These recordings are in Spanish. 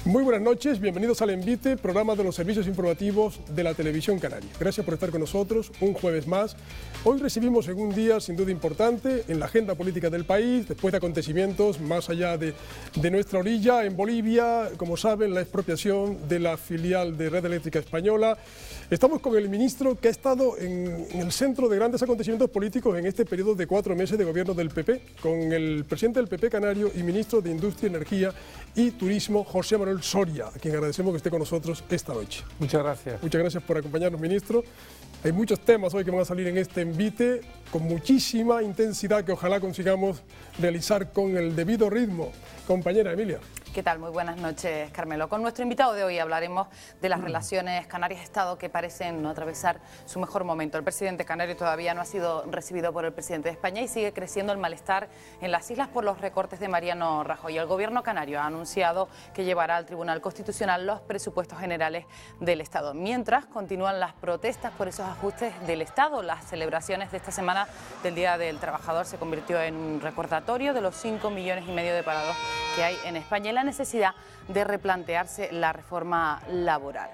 Muy buenas noches, bienvenidos al Envite, programa de los servicios informativos de la Televisión Canaria. Gracias por estar con nosotros un jueves más. Hoy recibimos en un día sin duda importante en la agenda política del país, después de acontecimientos más allá de nuestra orilla. En Bolivia, como saben, la expropiación de la filial de Red Eléctrica Española. Estamos con el ministro que ha estado en el centro de grandes acontecimientos políticos en este periodo de 4 meses de gobierno del PP, con el presidente del PP canario y ministro de Industria, Energía y Turismo, José Manuel Soria, a quien agradecemos que esté con nosotros esta noche. Muchas gracias. Muchas gracias por acompañarnos, ministro. Hay muchos temas hoy que van a salir en este envite con muchísima intensidad que ojalá consigamos realizar con el debido ritmo. Compañera Emilia. ¿Qué tal? Muy buenas noches, Carmelo. Con nuestro invitado de hoy hablaremos de las relaciones Canarias-Estado que parecen no atravesar su mejor momento. El presidente canario todavía no ha sido recibido por el presidente de España y sigue creciendo el malestar en las islas por los recortes de Mariano Rajoy. El gobierno canario ha anunciado que llevará al Tribunal Constitucional los presupuestos generales del Estado. Mientras continúan las protestas por esos ajustes del Estado, las celebraciones de esta semana del Día del Trabajador se convirtió en un recordatorio de los 5,5 millones de parados que hay en España y la necesidad de replantearse la reforma laboral.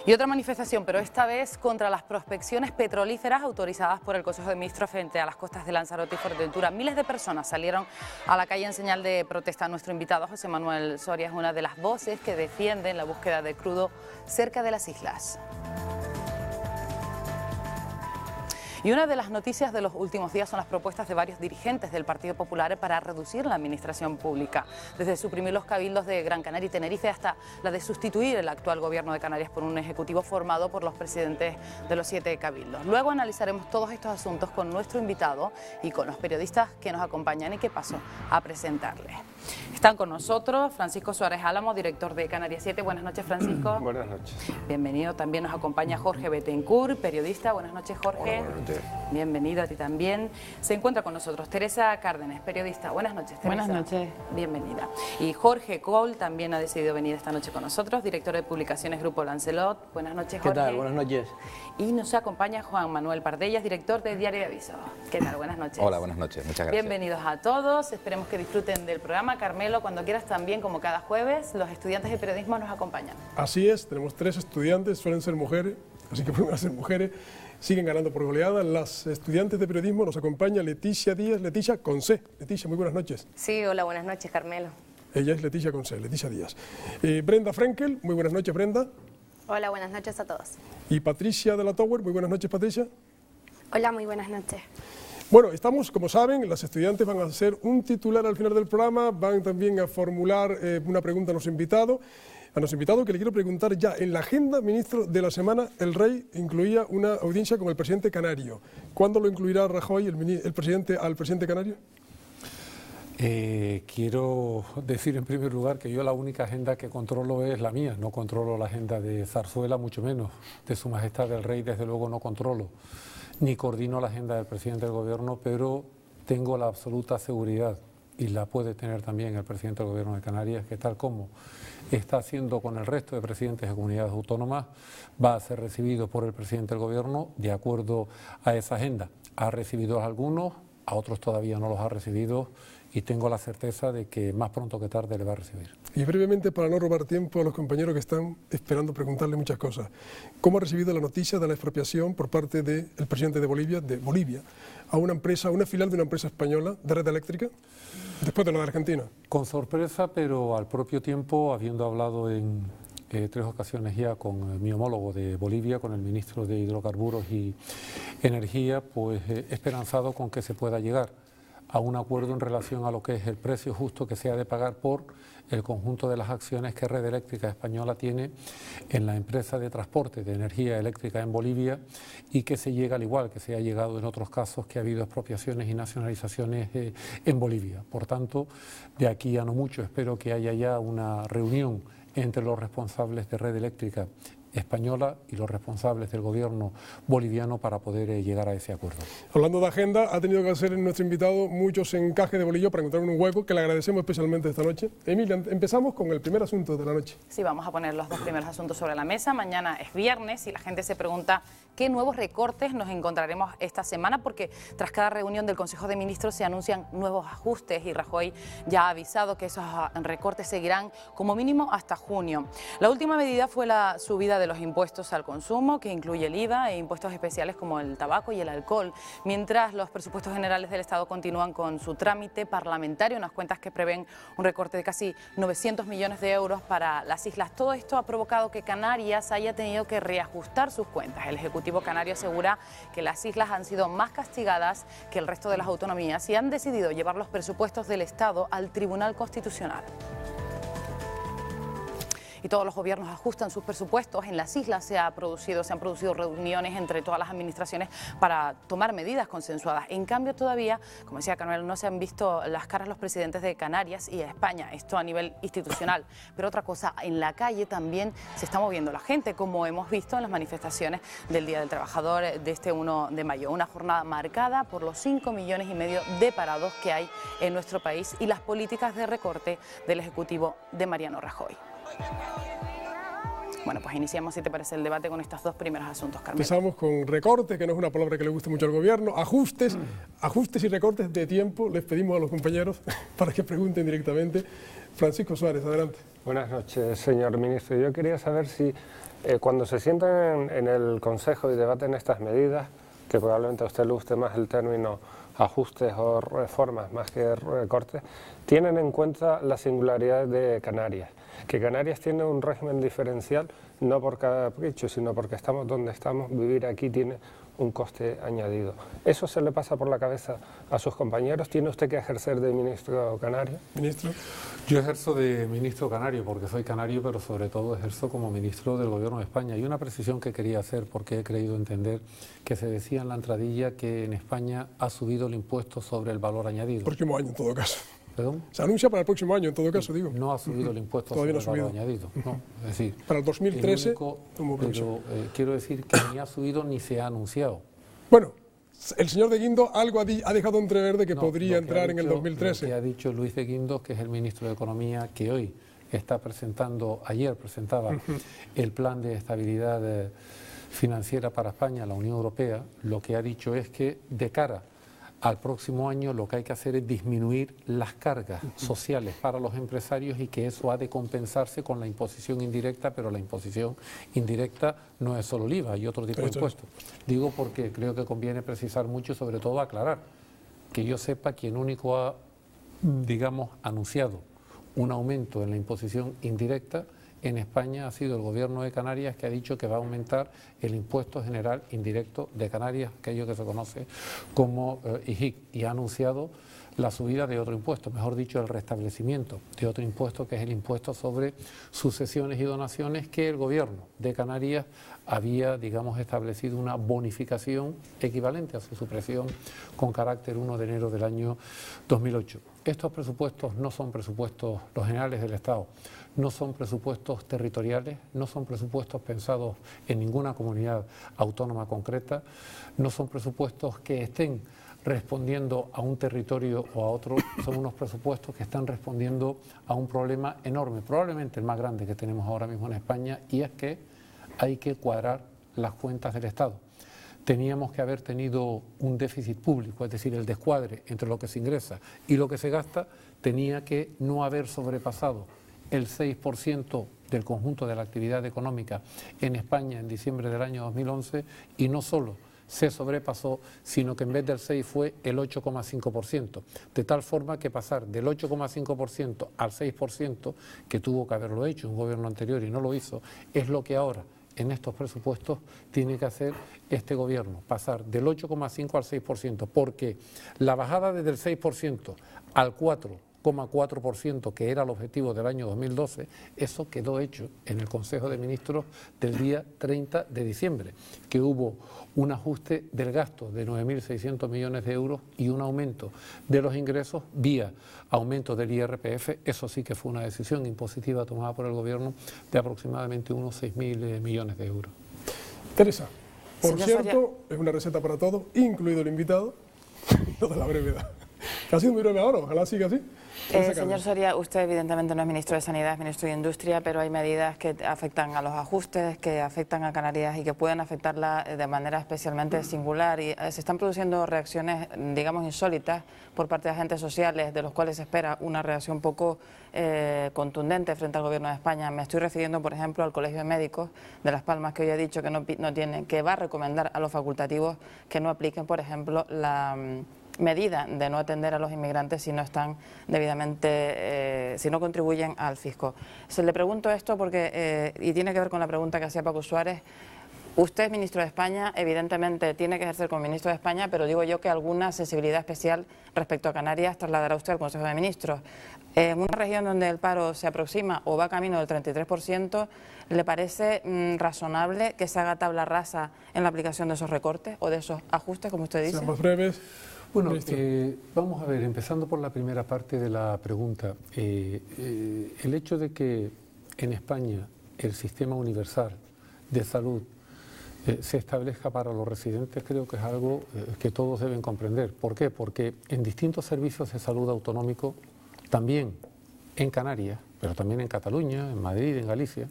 Y otra manifestación, pero esta vez contra las prospecciones petrolíferas autorizadas por el Consejo de Ministros frente a las costas de Lanzarote y Fuerteventura. Miles de personas salieron a la calle en señal de protesta. Nuestro invitado, José Manuel Soria, es una de las voces que defienden la búsqueda de crudo cerca de las islas. Y una de las noticias de los últimos días son las propuestas de varios dirigentes del Partido Popular para reducir la administración pública, desde suprimir los cabildos de Gran Canaria y Tenerife hasta la de sustituir el actual gobierno de Canarias por un ejecutivo formado por los presidentes de los 7 cabildos. Luego analizaremos todos estos asuntos con nuestro invitado y con los periodistas que nos acompañan y que paso a presentarles. Están con nosotros Francisco Suárez Álamo, director de Canarias 7. Buenas noches, Francisco. Buenas noches. Bienvenido. También nos acompaña Jorge Betancourt, periodista. Buenas noches, Jorge. Hola, buenas noches. Bienvenido a ti también. Se encuentra con nosotros Teresa Cárdenas, periodista. Buenas noches, Teresa. Buenas noches. Bienvenida. Y Jorge Cole también ha decidido venir esta noche con nosotros, director de publicaciones Grupo Lancelot. Buenas noches, Jorge. ¿Qué tal? Buenas noches. Y nos acompaña Juan Manuel Pardellas, director de Diario de Aviso. ¿Qué tal? Buenas noches. Hola, buenas noches. Muchas gracias. Bienvenidos a todos. Esperemos que disfruten del programa. Carmelo, cuando quieras también, como cada jueves, los estudiantes de periodismo nos acompañan. Así es, tenemos 3 estudiantes, suelen ser mujeres, así que van a ser mujeres. Siguen ganando por goleada. Las estudiantes de periodismo nos acompaña Leticia Díaz, Leticia con C. Leticia, muy buenas noches. Sí, hola, buenas noches, Carmelo. Ella es Leticia con C, Leticia Díaz. Brenda Frenkel, muy buenas noches, Brenda. Hola, buenas noches a todos. Y Patricia de la Tower, muy buenas noches, Patricia. Hola, muy buenas noches. Bueno, estamos, como saben, las estudiantes van a hacer un titular al final del programa, van también a formular una pregunta a nuestro invitado. A nuestro invitado que le quiero preguntar ya, en la agenda, ministro, de la semana, el Rey incluía una audiencia con el presidente canario. ¿Cuándo lo incluirá Rajoy, el presidente, al presidente canario? Quiero decir en primer lugar que yo la única agenda que controlo es la mía, no controlo la agenda de Zarzuela, mucho menos, de Su Majestad el Rey, desde luego no controlo, ni coordino la agenda del presidente del gobierno, pero tengo la absoluta seguridad, y la puede tener también el presidente del gobierno de Canarias, que tal como está haciendo con el resto de presidentes de comunidades autónomas, va a ser recibido por el presidente del gobierno de acuerdo a esa agenda. Ha recibido a algunos, a otros todavía no los ha recibido, y tengo la certeza de que más pronto que tarde le va a recibir. Y brevemente, para no robar tiempo a los compañeros que están esperando preguntarle muchas cosas, ¿cómo ha recibido la noticia de la expropiación por parte del presidente de Bolivia, a una empresa, a una filial de una empresa española de Red Eléctrica, después de la de Argentina? Con sorpresa, pero al propio tiempo, habiendo hablado en 3 ocasiones ya con mi homólogo de Bolivia, con el ministro de Hidrocarburos y Energía, pues esperanzado con que se pueda llegar a un acuerdo en relación a lo que es el precio justo que se ha de pagar por el conjunto de las acciones que Red Eléctrica Española tiene en la empresa de transporte de energía eléctrica en Bolivia, y que se llega al igual que se ha llegado en otros casos que ha habido expropiaciones y nacionalizaciones en Bolivia. Por tanto, de aquí a no mucho espero que haya ya una reunión entre los responsables de Red Eléctrica Española y los responsables del gobierno boliviano para poder llegar a ese acuerdo. Hablando de agenda, ha tenido que hacer nuestro invitado muchos encajes de bolillo para encontrar un hueco, que le agradecemos especialmente esta noche. Emilia, empezamos con el primer asunto de la noche. Sí, vamos a poner los 2 primeros asuntos sobre la mesa. Mañana es viernes y la gente se pregunta qué nuevos recortes nos encontraremos esta semana, porque tras cada reunión del Consejo de Ministros se anuncian nuevos ajustes y Rajoy ya ha avisado que esos recortes seguirán como mínimo hasta junio. La última medida fue la subida de los impuestos al consumo, que incluye el IVA e impuestos especiales como el tabaco y el alcohol, mientras los presupuestos generales del Estado continúan con su trámite parlamentario, unas cuentas que prevén un recorte de casi 900 millones de euros para las islas. Todo esto ha provocado que Canarias haya tenido que reajustar sus cuentas. El Ejecutivo canario asegura que las islas han sido más castigadas que el resto de las autonomías y han decidido llevar los presupuestos del Estado al Tribunal Constitucional. Y todos los gobiernos ajustan sus presupuestos. En las islas se han producido reuniones entre todas las administraciones para tomar medidas consensuadas. En cambio, todavía, como decía Carmelo, no se han visto las caras los presidentes de Canarias y de España, esto a nivel institucional. Pero otra cosa, en la calle también se está moviendo la gente, como hemos visto en las manifestaciones del Día del Trabajador de este 1 de mayo. Una jornada marcada por los 5,5 millones de parados que hay en nuestro país y las políticas de recorte del Ejecutivo de Mariano Rajoy. Bueno, pues iniciamos, si te parece, el debate con estos dos primeros asuntos, Carmelo. Empezamos con recortes, que no es una palabra que le guste mucho al gobierno, ajustes y recortes de tiempo. Les pedimos a los compañeros para que pregunten directamente. Francisco Suárez, adelante. Buenas noches, señor ministro. Yo quería saber si cuando se sientan en el Consejo y debaten estas medidas, que probablemente a usted le guste más el término ajustes o reformas más que recortes, tienen en cuenta la singularidad de Canarias, que Canarias tiene un régimen diferencial no por capricho, sino porque estamos donde estamos, vivir aquí tiene un coste añadido. ¿Eso se le pasa por la cabeza a sus compañeros? ¿Tiene usted que ejercer de ministro canario? Ministro. Yo ejerzo de ministro canario porque soy canario, pero sobre todo ejerzo como ministro del Gobierno de España. Y una precisión que quería hacer, porque he creído entender que se decía en la entradilla que en España ha subido el impuesto sobre el valor añadido. Próximo año, en todo caso. ¿Perdón? Se anuncia para el próximo año, en todo caso, digo. No ha subido el impuesto sobre el valor añadido. No, es decir, para el 2013, pero quiero decir que ni ha subido ni se ha anunciado. Bueno, el señor de Guindos algo ha dejado entrever de que podría entrar en el 2013. Lo que ha dicho Luis de Guindos, que es el ministro de Economía, que hoy está presentando, ayer presentaba el plan de estabilidad financiera para España, la Unión Europea, lo que ha dicho es que de cara al próximo año lo que hay que hacer es disminuir las cargas sociales para los empresarios y que eso ha de compensarse con la imposición indirecta, pero la imposición indirecta no es solo el IVA, hay otro tipo de impuestos. Digo porque creo que conviene precisar mucho y sobre todo aclarar, que yo sepa quien único ha, digamos, anunciado un aumento en la imposición indirecta en España ha sido el Gobierno de Canarias, que ha dicho que va a aumentar el impuesto general indirecto de Canarias, aquello que se conoce como IGIC, y ha anunciado la subida de otro impuesto, mejor dicho, el restablecimiento de otro impuesto, que es el impuesto sobre sucesiones y donaciones, que el Gobierno de Canarias había, digamos, establecido una bonificación equivalente a su supresión con carácter 1 de enero del año 2008. Estos presupuestos no son presupuestos, los generales del Estado, no son presupuestos territoriales, no son presupuestos pensados en ninguna comunidad autónoma concreta, no son presupuestos que estén respondiendo a un territorio o a otro, son unos presupuestos que están respondiendo a un problema enorme, probablemente el más grande que tenemos ahora mismo en España, y es que hay que cuadrar las cuentas del Estado. Teníamos que haber tenido un déficit público, es decir, el descuadre entre lo que se ingresa y lo que se gasta, tenía que no haber sobrepasado el 6% del conjunto de la actividad económica en España en diciembre del año 2011, y no solo se sobrepasó, sino que en vez del 6 fue el 8,5%, de tal forma que pasar del 8,5% al 6%, que tuvo que haberlo hecho un gobierno anterior y no lo hizo, es lo que ahora en estos presupuestos tiene que hacer este gobierno, pasar del 8,5 al 6%, porque la bajada desde el 6% al 4,4%, que era el objetivo del año 2012, eso quedó hecho en el Consejo de Ministros del día 30 de diciembre, que hubo un ajuste del gasto de 9.600 millones de euros y un aumento de los ingresos vía aumento del IRPF. Eso sí que fue una decisión impositiva tomada por el gobierno de aproximadamente unos 6.000 millones de euros. Teresa, por Señor cierto, Soria, es una receta para todos, incluido el invitado, lo de la brevedad. Ha sido muy breve ahora, ojalá siga así. Señor Soria, usted evidentemente no es ministro de Sanidad, es ministro de Industria, pero hay medidas que afectan a los ajustes, que afectan a Canarias y que pueden afectarla de manera especialmente singular. Y se están produciendo reacciones, digamos, insólitas por parte de agentes sociales, de los cuales se espera una reacción poco contundente frente al Gobierno de España. Me estoy refiriendo, por ejemplo, al Colegio de Médicos de Las Palmas, que hoy ha dicho que va a recomendar a los facultativos que no apliquen, por ejemplo, la medida de no atender a los inmigrantes si no están debidamente, si no contribuyen al fisco. Se le pregunto esto porque, y tiene que ver con la pregunta que hacía Paco Suárez. Usted es ministro de España, evidentemente tiene que ejercer como ministro de España, pero digo yo que alguna sensibilidad especial respecto a Canarias trasladará usted al Consejo de Ministros. En una región donde el paro se aproxima o va camino del 33%, ¿le parece razonable que se haga tabla rasa en la aplicación de esos recortes o de esos ajustes, como usted dice? Seamos breves. Bueno, vamos a ver, empezando por la primera parte de la pregunta. El hecho de que en España el sistema universal de salud se establezca para los residentes, creo que es algo que todos deben comprender. ¿Por qué? Porque en distintos servicios de salud autonómicos, también en Canarias, pero también en Cataluña, en Madrid, en Galicia,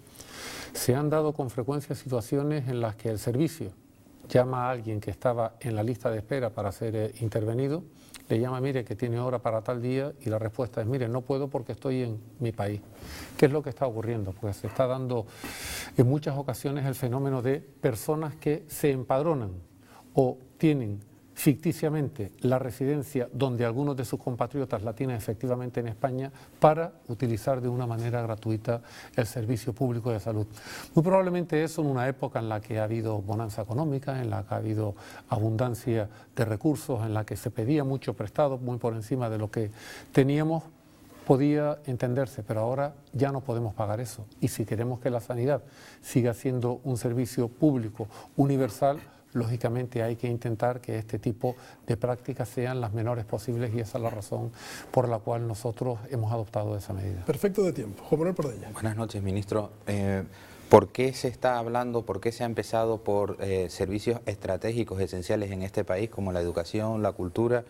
se han dado con frecuencia situaciones en las que el servicio llama a alguien que estaba en la lista de espera para ser intervenido, le llama, mire, que tiene hora para tal día, y la respuesta es, mire, no puedo porque estoy en mi país. ¿Qué es lo que está ocurriendo? Pues se está dando en muchas ocasiones el fenómeno de personas que se empadronan o tienen ficticiamente la residencia donde algunos de sus compatriotas la tienen efectivamente en España para utilizar de una manera gratuita el servicio público de salud. Muy probablemente eso en una época en la que ha habido bonanza económica, en la que ha habido abundancia de recursos, en la que se pedía mucho prestado, muy por encima de lo que teníamos, podía entenderse, pero ahora ya no podemos pagar eso. Y si queremos que la sanidad siga siendo un servicio público universal, lógicamente hay que intentar que este tipo de prácticas sean las menores posibles, y esa es la razón por la cual nosotros hemos adoptado esa medida. Perfecto de tiempo. Juan Manuel Pordella. Buenas noches, ministro. ¿Por qué se está hablando, por qué se ha empezado por servicios estratégicos esenciales en este país como la educación, la cultura,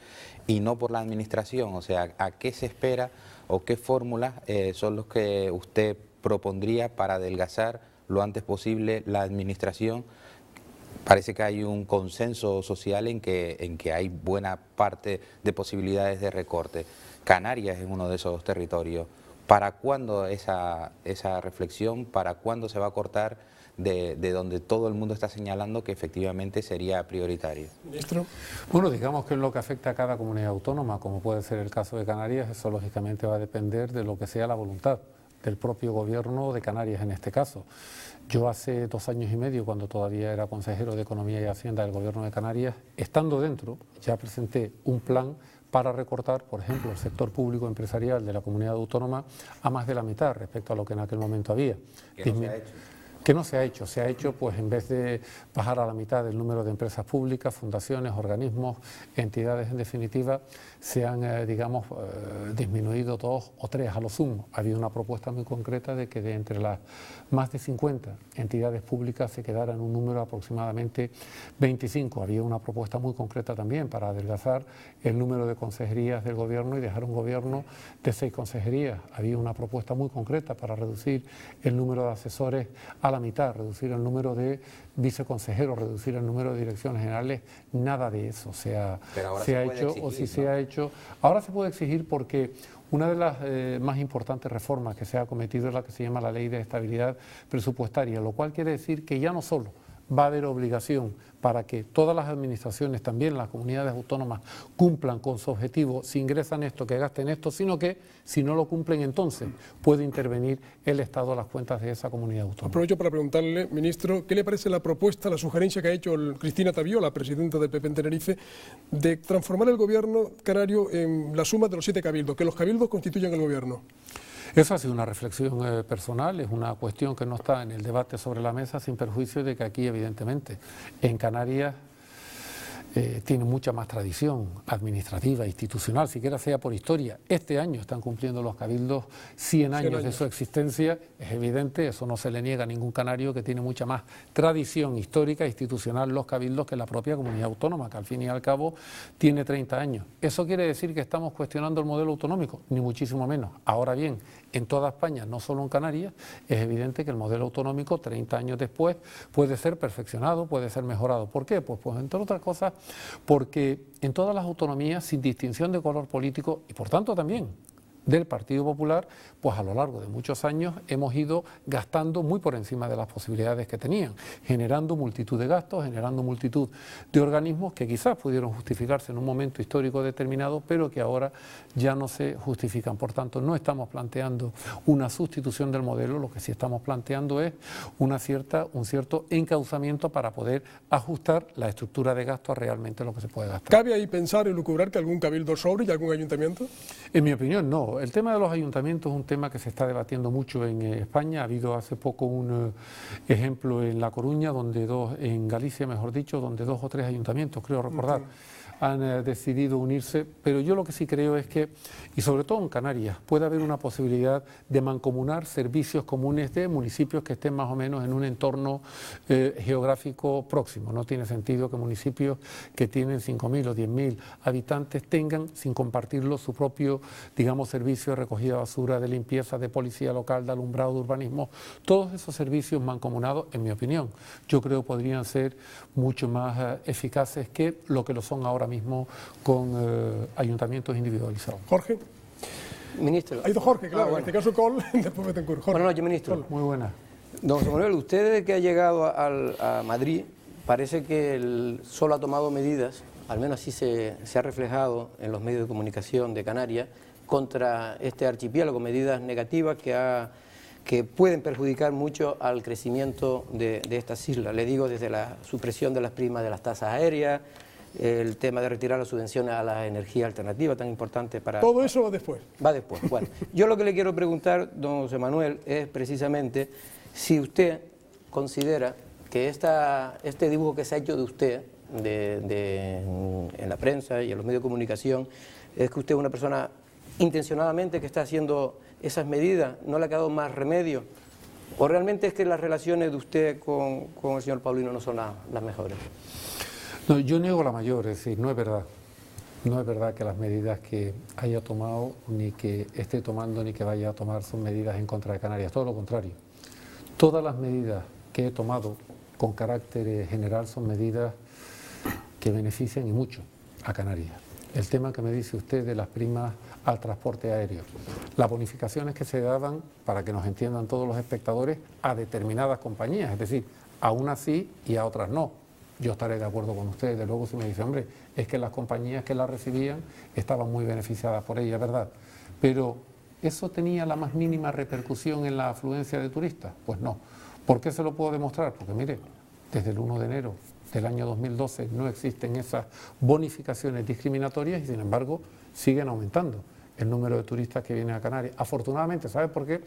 y no por la administración? O sea, ¿a qué se espera o qué fórmulas son los que usted propondría para adelgazar lo antes posible la administración? Parece que hay un consenso social en que hay buena parte de posibilidades de recorte. Canarias es uno de esos territorios. ¿Para cuándo esa reflexión? ¿Para cuándo se va a cortar de donde todo el mundo está señalando que efectivamente sería prioritario? Ministro. Bueno, digamos que en lo que afecta a cada comunidad autónoma, como puede ser el caso de Canarias, eso lógicamente va a depender de lo que sea la voluntad del propio gobierno de Canarias en este caso. Yo hace 2 años y medio, cuando todavía era consejero de Economía y Hacienda del Gobierno de Canarias, estando dentro, ya presenté un plan para recortar, por ejemplo, el sector público empresarial de la comunidad autónoma a más de la mitad respecto a lo que en aquel momento había. ¿Qué no se ha hecho? ¿Qué no se ha hecho? Se ha hecho, pues, en vez de bajar a la mitad el número de empresas públicas, fundaciones, organismos, entidades, en definitiva, se han, digamos, disminuido 2 o 3 a lo sumo. Había una propuesta muy concreta de que de entre las más de 50 entidades públicas se quedaran un número aproximadamente 25. Había una propuesta muy concreta también para adelgazar el número de consejerías del gobierno y dejar un gobierno de 6 consejerías. Había una propuesta muy concreta para reducir el número de asesores a la mitad, reducir el número de viceconsejeros, reducir el número de direcciones generales. Nada de eso se ha hecho, o si se ha hecho. Ahora se puede exigir porque una de las más importantes reformas que se ha acometido es la que se llama la Ley de Estabilidad Presupuestaria, lo cual quiere decir que ya no solo va a haber obligación para que todas las administraciones, también las comunidades autónomas, cumplan con su objetivo, si ingresan esto, que gasten esto, sino que si no lo cumplen, entonces puede intervenir el Estado a las cuentas de esa comunidad autónoma. Aprovecho para preguntarle, ministro, ¿qué le parece la propuesta, la sugerencia que ha hecho Cristina Tavío, la presidenta del PP en Tenerife, de transformar el gobierno canario en la suma de los 7 cabildos, que los cabildos constituyan el gobierno? Eso ha sido una reflexión personal, es una cuestión que no está en el debate sobre la mesa, sin perjuicio de que aquí, evidentemente, en Canarias tiene mucha más tradición administrativa, institucional, siquiera sea por historia. Este año están cumpliendo los cabildos 100 años de su existencia. Es evidente, eso no se le niega a ningún canario, que tiene mucha más tradición histórica e institucional los cabildos que la propia comunidad autónoma, que al fin y al cabo tiene 30 años. ¿Eso quiere decir que estamos cuestionando el modelo autonómico? Ni muchísimo menos. Ahora bien, en toda España, no solo en Canarias, es evidente que el modelo autonómico, 30 años después, puede ser perfeccionado, puede ser mejorado. ¿Por qué? Pues entre otras cosas, porque en todas las autonomías, sin distinción de color político, y por tanto también del Partido Popular, pues a lo largo de muchos años hemos ido gastando muy por encima de las posibilidades que tenían, generando multitud de gastos, generando multitud de organismos que quizás pudieron justificarse en un momento histórico determinado, pero que ahora ya no se justifican. Por tanto, no estamos planteando una sustitución del modelo, lo que sí estamos planteando es un cierto encauzamiento para poder ajustar la estructura de gasto a realmente lo que se puede gastar. ¿Cabe ahí pensar y lucubrar que algún cabildo sobre y algún ayuntamiento? En mi opinión, no. El tema de los ayuntamientos es un tema que se está debatiendo mucho en España. Ha habido hace poco un ejemplo en La Coruña, en Galicia, mejor dicho, donde 2 o 3 ayuntamientos, creo recordar, han decidido unirse, pero yo lo que sí creo es que, y sobre todo en Canarias, puede haber una posibilidad de mancomunar servicios comunes de municipios que estén más o menos en un entorno geográfico próximo. No tiene sentido que municipios que tienen 5.000 o 10.000 habitantes tengan, sin compartirlo, su propio, digamos, servicio de recogida de basura, de limpieza, de policía local, de alumbrado, de urbanismo. Todos esos servicios mancomunados, en mi opinión, yo creo podrían ser mucho más eficaces que lo que lo son ahora mismo con ayuntamientos individualizados. Jorge. Ministro. Ha ido Jorge, claro, bueno. En este caso Col, después Betancourt. Jorge. Buenas noches, ministro. Muy buena. Don José Manuel, usted desde que ha llegado a Madrid, parece que él solo ha tomado medidas, al menos así se ha reflejado en los medios de comunicación de Canarias, contra este archipiélago, medidas negativas que pueden perjudicar mucho al crecimiento de estas islas. Le digo, desde la supresión de las primas de las tasas aéreas, el tema de retirar las subvenciones a la energía alternativa, tan importante para... Todo eso va después. Va después. Bueno, yo lo que le quiero preguntar, don José Manuel, es precisamente si usted considera que este dibujo que se ha hecho de usted en la prensa y en los medios de comunicación, es que usted es una persona intencionadamente que está haciendo esas medidas, no le ha quedado más remedio, o realmente es que las relaciones de usted con el señor Paulino no son las mejores. No, yo niego la mayor, es decir, no es verdad. No es verdad que las medidas que haya tomado, ni que esté tomando, ni que vaya a tomar son medidas en contra de Canarias, todo lo contrario. Todas las medidas que he tomado con carácter general son medidas que benefician y mucho a Canarias. El tema que me dice usted de las primas al transporte aéreo, las bonificaciones que se daban, para que nos entiendan todos los espectadores, a determinadas compañías, es decir, a unas sí y a otras no. Yo estaré de acuerdo con usted, de luego, si me dice, hombre, es que las compañías que la recibían estaban muy beneficiadas por ella, ¿verdad? Pero, ¿eso tenía la más mínima repercusión en la afluencia de turistas? Pues no. ¿Por qué se lo puedo demostrar? Porque, mire, desde el 1 de enero del año 2012 no existen esas bonificaciones discriminatorias y, sin embargo, siguen aumentando el número de turistas que vienen a Canarias. Afortunadamente, ¿sabe por qué?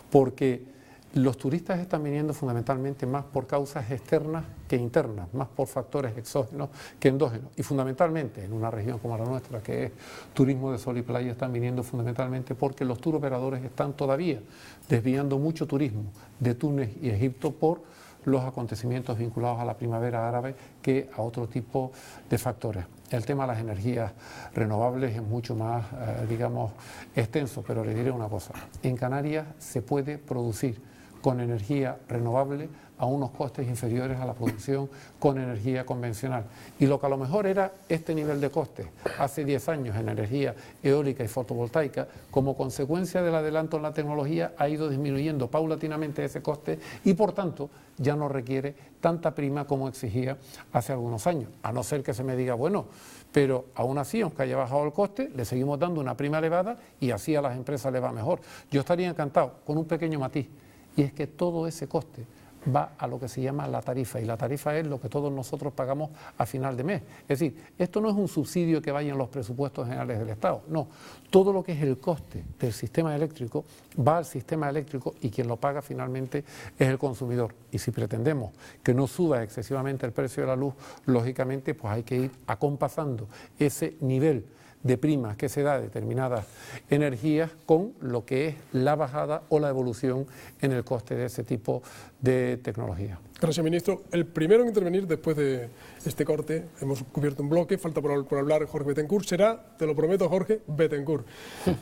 Porque los turistas están viniendo fundamentalmente más por causas externas que internas, más por factores exógenos que endógenos. Y fundamentalmente en una región como la nuestra, que es turismo de sol y playa, están viniendo fundamentalmente porque los turoperadores están todavía desviando mucho turismo de Túnez y Egipto por los acontecimientos vinculados a la primavera árabe que a otro tipo de factores. El tema de las energías renovables es mucho más, digamos, extenso, pero le diré una cosa. En Canarias se puede producir con energía renovable a unos costes inferiores a la producción con energía convencional. Y lo que a lo mejor era este nivel de costes hace 10 años en energía eólica y fotovoltaica, como consecuencia del adelanto en la tecnología ha ido disminuyendo paulatinamente ese coste y por tanto ya no requiere tanta prima como exigía hace algunos años. A no ser que se me diga, bueno, pero aún así, aunque haya bajado el coste, le seguimos dando una prima elevada y así a las empresas les va mejor. Yo estaría encantado con un pequeño matiz, y es que todo ese coste va a lo que se llama la tarifa, y la tarifa es lo que todos nosotros pagamos a final de mes. Es decir, esto no es un subsidio que vaya en los presupuestos generales del Estado, no. Todo lo que es el coste del sistema eléctrico va al sistema eléctrico y quien lo paga finalmente es el consumidor. Y si pretendemos que no suba excesivamente el precio de la luz, lógicamente pues hay que ir acompasando ese nivel de primas que se da a determinadas energías con lo que es la bajada o la evolución en el coste de ese tipo de tecnología. Gracias, ministro. El primero en intervenir después de este corte, hemos cubierto un bloque, falta por hablar Jorge Betancourt, será, te lo prometo Jorge, Betancourt.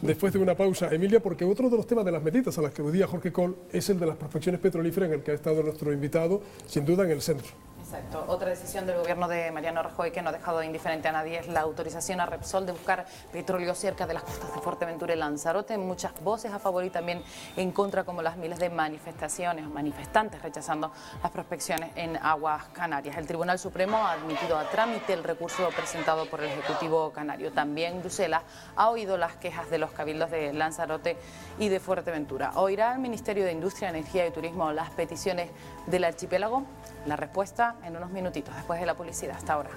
Después de una pausa, Emilia, porque otro de los temas de las medidas a las que aludía Jorge Coll es el de las prospecciones petrolíferas, en el que ha estado nuestro invitado, sin duda en el centro. Exacto. Otra decisión del gobierno de Mariano Rajoy que no ha dejado indiferente a nadie es la autorización a Repsol de buscar petróleo cerca de las costas de Fuerteventura y Lanzarote. Muchas voces a favor y también en contra, como las miles de manifestaciones o manifestantes rechazando las prospecciones en aguas canarias. El Tribunal Supremo ha admitido a trámite el recurso presentado por el Ejecutivo canario. También Bruselas ha oído las quejas de los cabildos de Lanzarote y de Fuerteventura. ¿Oirá el Ministerio de Industria, Energía y Turismo las peticiones del archipiélago? La respuesta en unos minutitos después de la publicidad. Hasta ahora.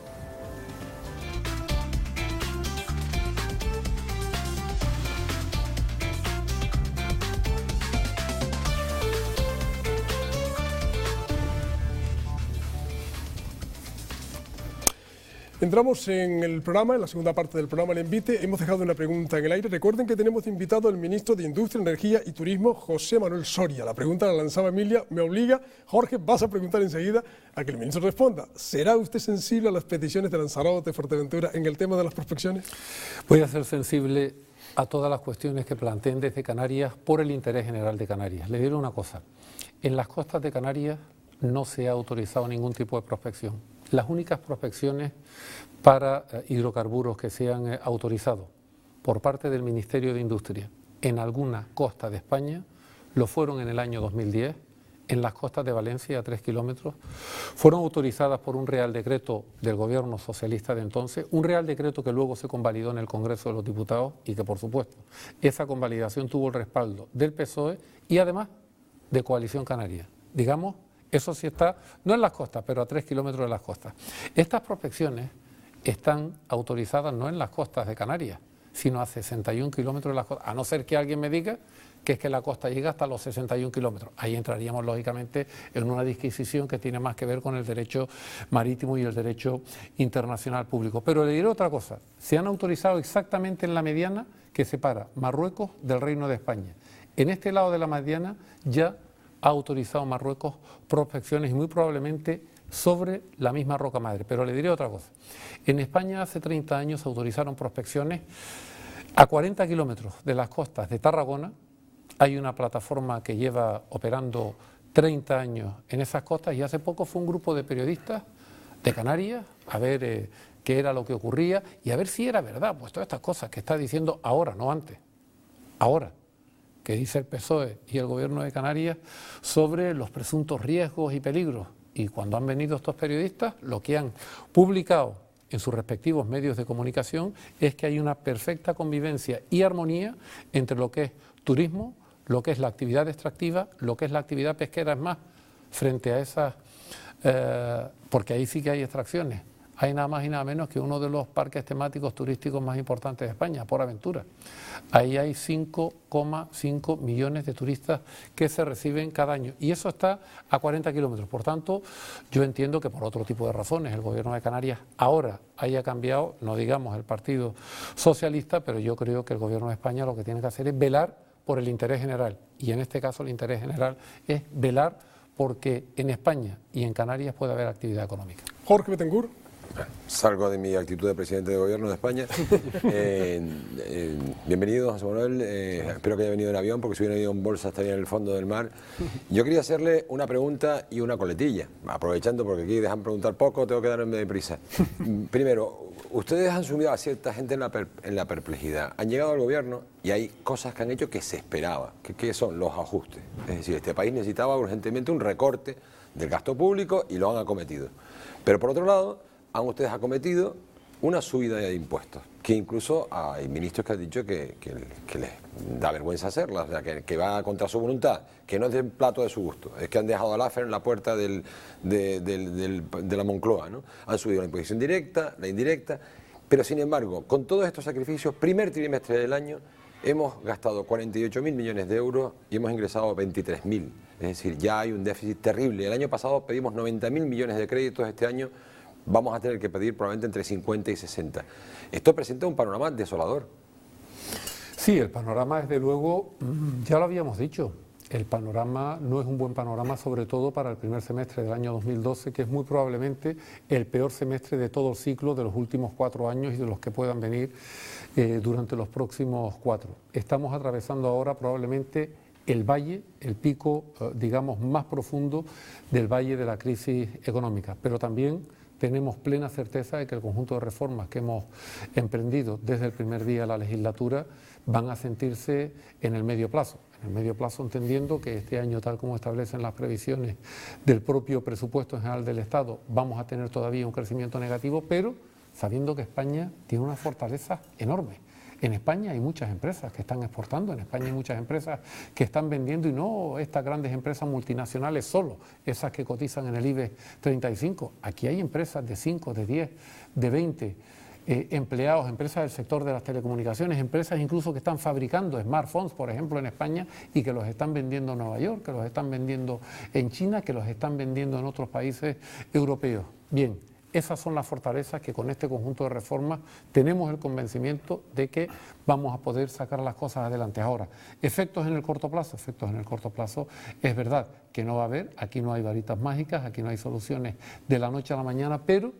Entramos en el programa, en la segunda parte del programa, el envite. Hemos dejado una pregunta en el aire. Recuerden que tenemos invitado al ministro de Industria, Energía y Turismo, José Manuel Soria. La pregunta la lanzaba Emilia, me obliga. Jorge, vas a preguntar enseguida a que el ministro responda. ¿Será usted sensible a las peticiones de Lanzarote, Fuerteventura en el tema de las prospecciones? Voy a ser sensible a todas las cuestiones que planteen desde Canarias por el interés general de Canarias. Le diré una cosa. En las costas de Canarias no se ha autorizado ningún tipo de prospección. Las únicas prospecciones para hidrocarburos que se han autorizado por parte del Ministerio de Industria en alguna costa de España lo fueron en el año 2010, en las costas de Valencia, a 3 kilómetros. Fueron autorizadas por un Real Decreto del gobierno socialista de entonces, un Real Decreto que luego se convalidó en el Congreso de los Diputados y que, por supuesto, esa convalidación tuvo el respaldo del PSOE y además de Coalición Canaria. Digamos, eso sí está, no en las costas, pero a 3 kilómetros de las costas. Estas prospecciones están autorizadas no en las costas de Canarias, sino a 61 kilómetros de las costas, a no ser que alguien me diga que es que la costa llega hasta los 61 kilómetros. Ahí entraríamos, lógicamente, en una disquisición que tiene más que ver con el derecho marítimo y el derecho internacional público. Pero le diré otra cosa, se han autorizado exactamente en la mediana que separa Marruecos del Reino de España. En este lado de la mediana ya ha autorizado Marruecos prospecciones y muy probablemente sobre la misma roca madre. Pero le diré otra cosa. En España hace 30 años se autorizaron prospecciones a 40 kilómetros de las costas de Tarragona. Hay una plataforma que lleva operando 30 años en esas costas y hace poco fue un grupo de periodistas de Canarias a ver qué era lo que ocurría y a ver si era verdad, pues todas estas cosas que está diciendo ahora, no antes, ahora, que dice el PSOE y el Gobierno de Canarias sobre los presuntos riesgos y peligros. Y cuando han venido estos periodistas, lo que han publicado en sus respectivos medios de comunicación es que hay una perfecta convivencia y armonía entre lo que es turismo, lo que es la actividad extractiva, lo que es la actividad pesquera. Es más, frente a esas, porque ahí sí que hay extracciones, hay nada más y nada menos que uno de los parques temáticos turísticos más importantes de España, Port Aventura. Ahí hay 5,5 millones de turistas que se reciben cada año y eso está a 40 kilómetros. Por tanto, yo entiendo que por otro tipo de razones el Gobierno de Canarias ahora haya cambiado, no digamos el Partido Socialista, pero yo creo que el Gobierno de España lo que tiene que hacer es velar por el interés general y en este caso el interés general es velar porque en España y en Canarias puede haber actividad económica. Jorge Betancourt. Salgo de mi actitud de presidente de gobierno de España. Bienvenido, José Manuel. Espero que haya venido en avión, porque si hubiera ido en bolsa estaría en el fondo del mar. Yo quería hacerle una pregunta y una coletilla, aprovechando porque aquí dejan preguntar poco, tengo que darme de prisa. Primero, ustedes han sumido a cierta gente en la perplejidad. Han llegado al gobierno y hay cosas que han hecho que se esperaba. ¿Qué son los ajustes? Es decir, este país necesitaba urgentemente un recorte del gasto público y lo han acometido. Pero por otro lado, han ustedes acometido una subida de impuestos, que incluso hay ministros que han dicho que les da vergüenza hacerla, o sea, que va contra su voluntad, que no es del plato de su gusto, es que han dejado al AFER en la puerta de la Moncloa, ¿no? Han subido la imposición directa, la indirecta, pero sin embargo, con todos estos sacrificios, primer trimestre del año, hemos gastado 48.000 millones de euros y hemos ingresado 23.000, es decir, ya hay un déficit terrible. El año pasado pedimos 90.000 millones de créditos, este año vamos a tener que pedir probablemente entre 50 y 60. Esto presenta un panorama desolador. Sí, el panorama, desde luego, ya lo habíamos dicho, el panorama no es un buen panorama, sobre todo para el primer semestre del año 2012, que es muy probablemente el peor semestre de todo el ciclo de los últimos 4 años y de los que puedan venir durante los próximos 4. Estamos atravesando ahora probablemente el valle, el pico, digamos, más profundo del valle de la crisis económica, pero también tenemos plena certeza de que el conjunto de reformas que hemos emprendido desde el primer día de la legislatura van a sentirse en el medio plazo. En el medio plazo, entendiendo que este año, tal como establecen las previsiones del propio presupuesto general del Estado, vamos a tener todavía un crecimiento negativo, pero sabiendo que España tiene una fortaleza enorme. En España hay muchas empresas que están exportando, en España hay muchas empresas que están vendiendo, y no estas grandes empresas multinacionales solo, esas que cotizan en el IBEX 35. Aquí hay empresas de 5, de 10, de 20 empleados, empresas del sector de las telecomunicaciones, empresas incluso que están fabricando smartphones, por ejemplo, en España, y que los están vendiendo en Nueva York, que los están vendiendo en China, que los están vendiendo en otros países europeos. Bien. Esas son las fortalezas que con este conjunto de reformas tenemos el convencimiento de que vamos a poder sacar las cosas adelante. Ahora, efectos en el corto plazo, es verdad que no va a haber, aquí no hay varitas mágicas, aquí no hay soluciones de la noche a la mañana, pero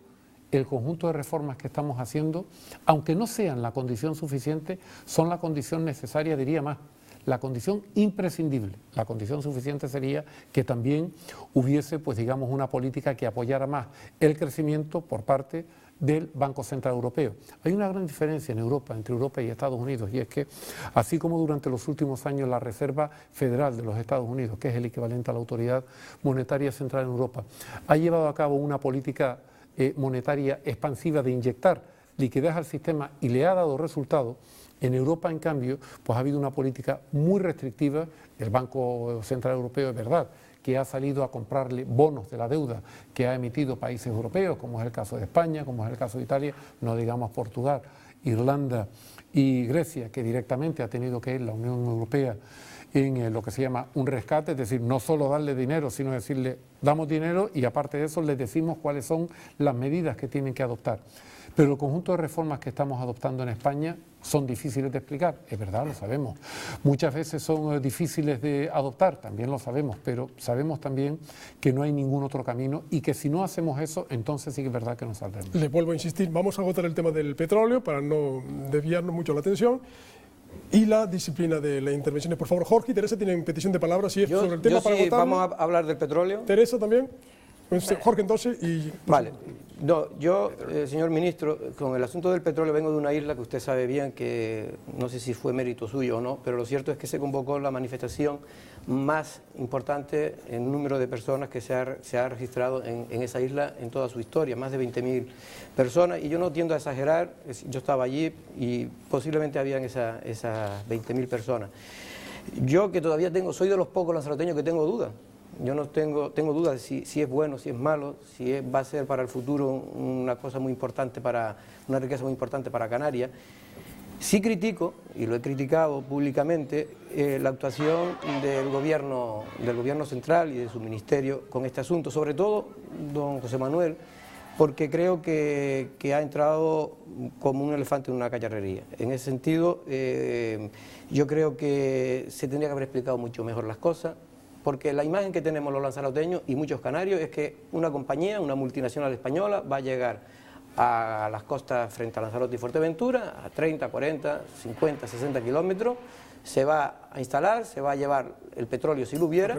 el conjunto de reformas que estamos haciendo, aunque no sean la condición suficiente, son la condición necesaria, diría más, la condición imprescindible. La condición suficiente sería que también hubiese, pues digamos, una política que apoyara más el crecimiento por parte del Banco Central Europeo. Hay una gran diferencia en Europa, entre Europa y Estados Unidos, y es que, así como durante los últimos años la Reserva Federal de los Estados Unidos, que es el equivalente a la Autoridad Monetaria Central en Europa, ha llevado a cabo una política monetaria expansiva de inyectar liquidez al sistema y le ha dado resultados, en Europa, en cambio, pues ha habido una política muy restrictiva. El Banco Central Europeo, es verdad, que ha salido a comprarle bonos de la deuda que ha emitido países europeos, como es el caso de España, como es el caso de Italia, no digamos Portugal, Irlanda y Grecia, que directamente ha tenido que ir la Unión Europea en lo que se llama un rescate, es decir, no solo darle dinero, sino decirle, damos dinero y aparte de eso les decimos cuáles son las medidas que tienen que adoptar. Pero el conjunto de reformas que estamos adoptando en España son difíciles de explicar, es verdad, lo sabemos. Muchas veces son difíciles de adoptar, también lo sabemos, pero sabemos también que no hay ningún otro camino y que si no hacemos eso, entonces sí que es verdad que nos saldremos. Les vuelvo a insistir, vamos a agotar el tema del petróleo para no desviarnos mucho la atención. Y la disciplina de las intervenciones. Por favor, Jorge y Teresa tienen petición de palabra si es sobre el tema para sí, votarlo. vamos a hablar del petróleo. Teresa también. Jorge entonces y... Vale. No, yo, señor ministro, con el asunto del petróleo vengo de una isla que usted sabe bien que no sé si fue mérito suyo o no, pero lo cierto es que se convocó la manifestación más importante en número de personas que se ha registrado en esa isla en toda su historia, más de 20.000 personas, y yo no tiendo a exagerar, yo estaba allí y posiblemente habían esas 20.000 personas. Yo que todavía soy de los pocos lanzaroteños que tengo dudas. Yo no tengo dudas de si es bueno, si es malo, si va a ser para el futuro una cosa muy importante, una riqueza muy importante para Canarias. Sí critico, y lo he criticado públicamente, la actuación del gobierno central y de su ministerio con este asunto, sobre todo don José Manuel, porque creo que ha entrado como un elefante en una cacharrería. En ese sentido, yo creo que se tendría que haber explicado mucho mejor las cosas, porque la imagen que tenemos los lanzaroteños y muchos canarios es que una compañía, una multinacional española, va a llegar a las costas frente a Lanzarote y Fuerteventura, a 30, 40, 50, 60 kilómetros, se va a instalar, se va a llevar el petróleo si lo hubiera,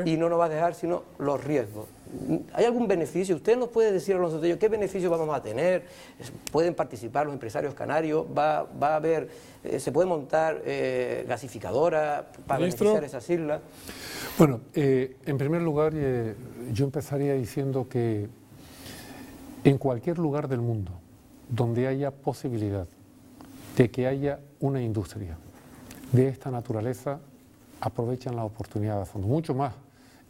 y no nos va a dejar sino los riesgos. ¿Hay algún beneficio? ¿Usted nos puede decir a los lanzaroteños qué beneficios vamos a tener? ¿Pueden participar los empresarios canarios? ¿Va a haber, se puede montar gasificadora para beneficiar esas islas? Bueno, en primer lugar, yo empezaría diciendo que en cualquier lugar del mundo donde haya posibilidad de que haya una industria de esta naturaleza, aprovechan la oportunidad a fondo, mucho más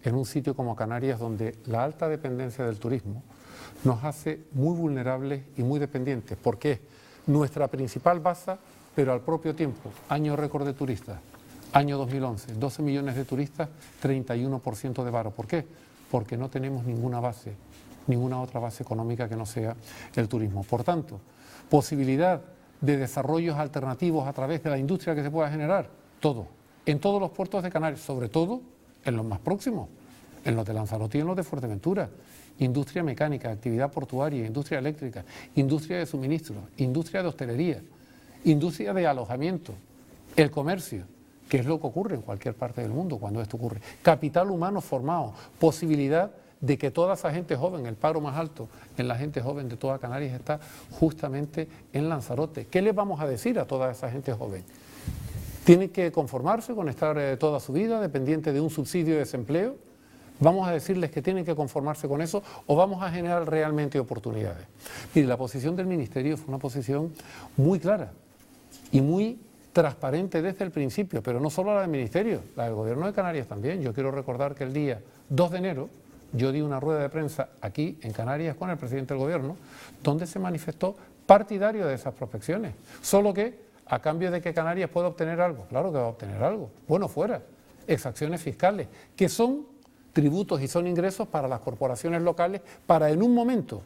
en un sitio como Canarias, donde la alta dependencia del turismo nos hace muy vulnerables y muy dependientes, porque es nuestra principal base, pero al propio tiempo, año récord de turistas, año 2011, 12 millones de turistas, 31% de varo. ¿Por qué? Porque no tenemos ninguna base, ninguna otra base económica que no sea el turismo. Por tanto, posibilidad de desarrollos alternativos a través de la industria que se pueda generar, todo, en todos los puertos de Canarias, sobre todo en los más próximos, en los de Lanzarote y en los de Fuerteventura. Industria mecánica, actividad portuaria, industria eléctrica, industria de suministro, industria de hostelería, industria de alojamiento, el comercio, que es lo que ocurre en cualquier parte del mundo cuando esto ocurre. Capital humano formado, posibilidad de que toda esa gente joven, el paro más alto en la gente joven de toda Canarias está justamente en Lanzarote. ¿Qué les vamos a decir a toda esa gente joven? ¿Tienen que conformarse con estar toda su vida dependiente de un subsidio de desempleo? ¿Vamos a decirles que tienen que conformarse con eso o vamos a generar realmente oportunidades? Mire, la posición del Ministerio fue una posición muy clara y muy transparente desde el principio, pero no solo la del Ministerio, la del Gobierno de Canarias también. Yo quiero recordar que el día 2 de enero yo di una rueda de prensa aquí en Canarias con el presidente del Gobierno, donde se manifestó partidario de esas prospecciones, solo que a cambio de que Canarias pueda obtener algo, claro que va a obtener algo, bueno fuera, exacciones fiscales, que son tributos y son ingresos para las corporaciones locales, para en un momento,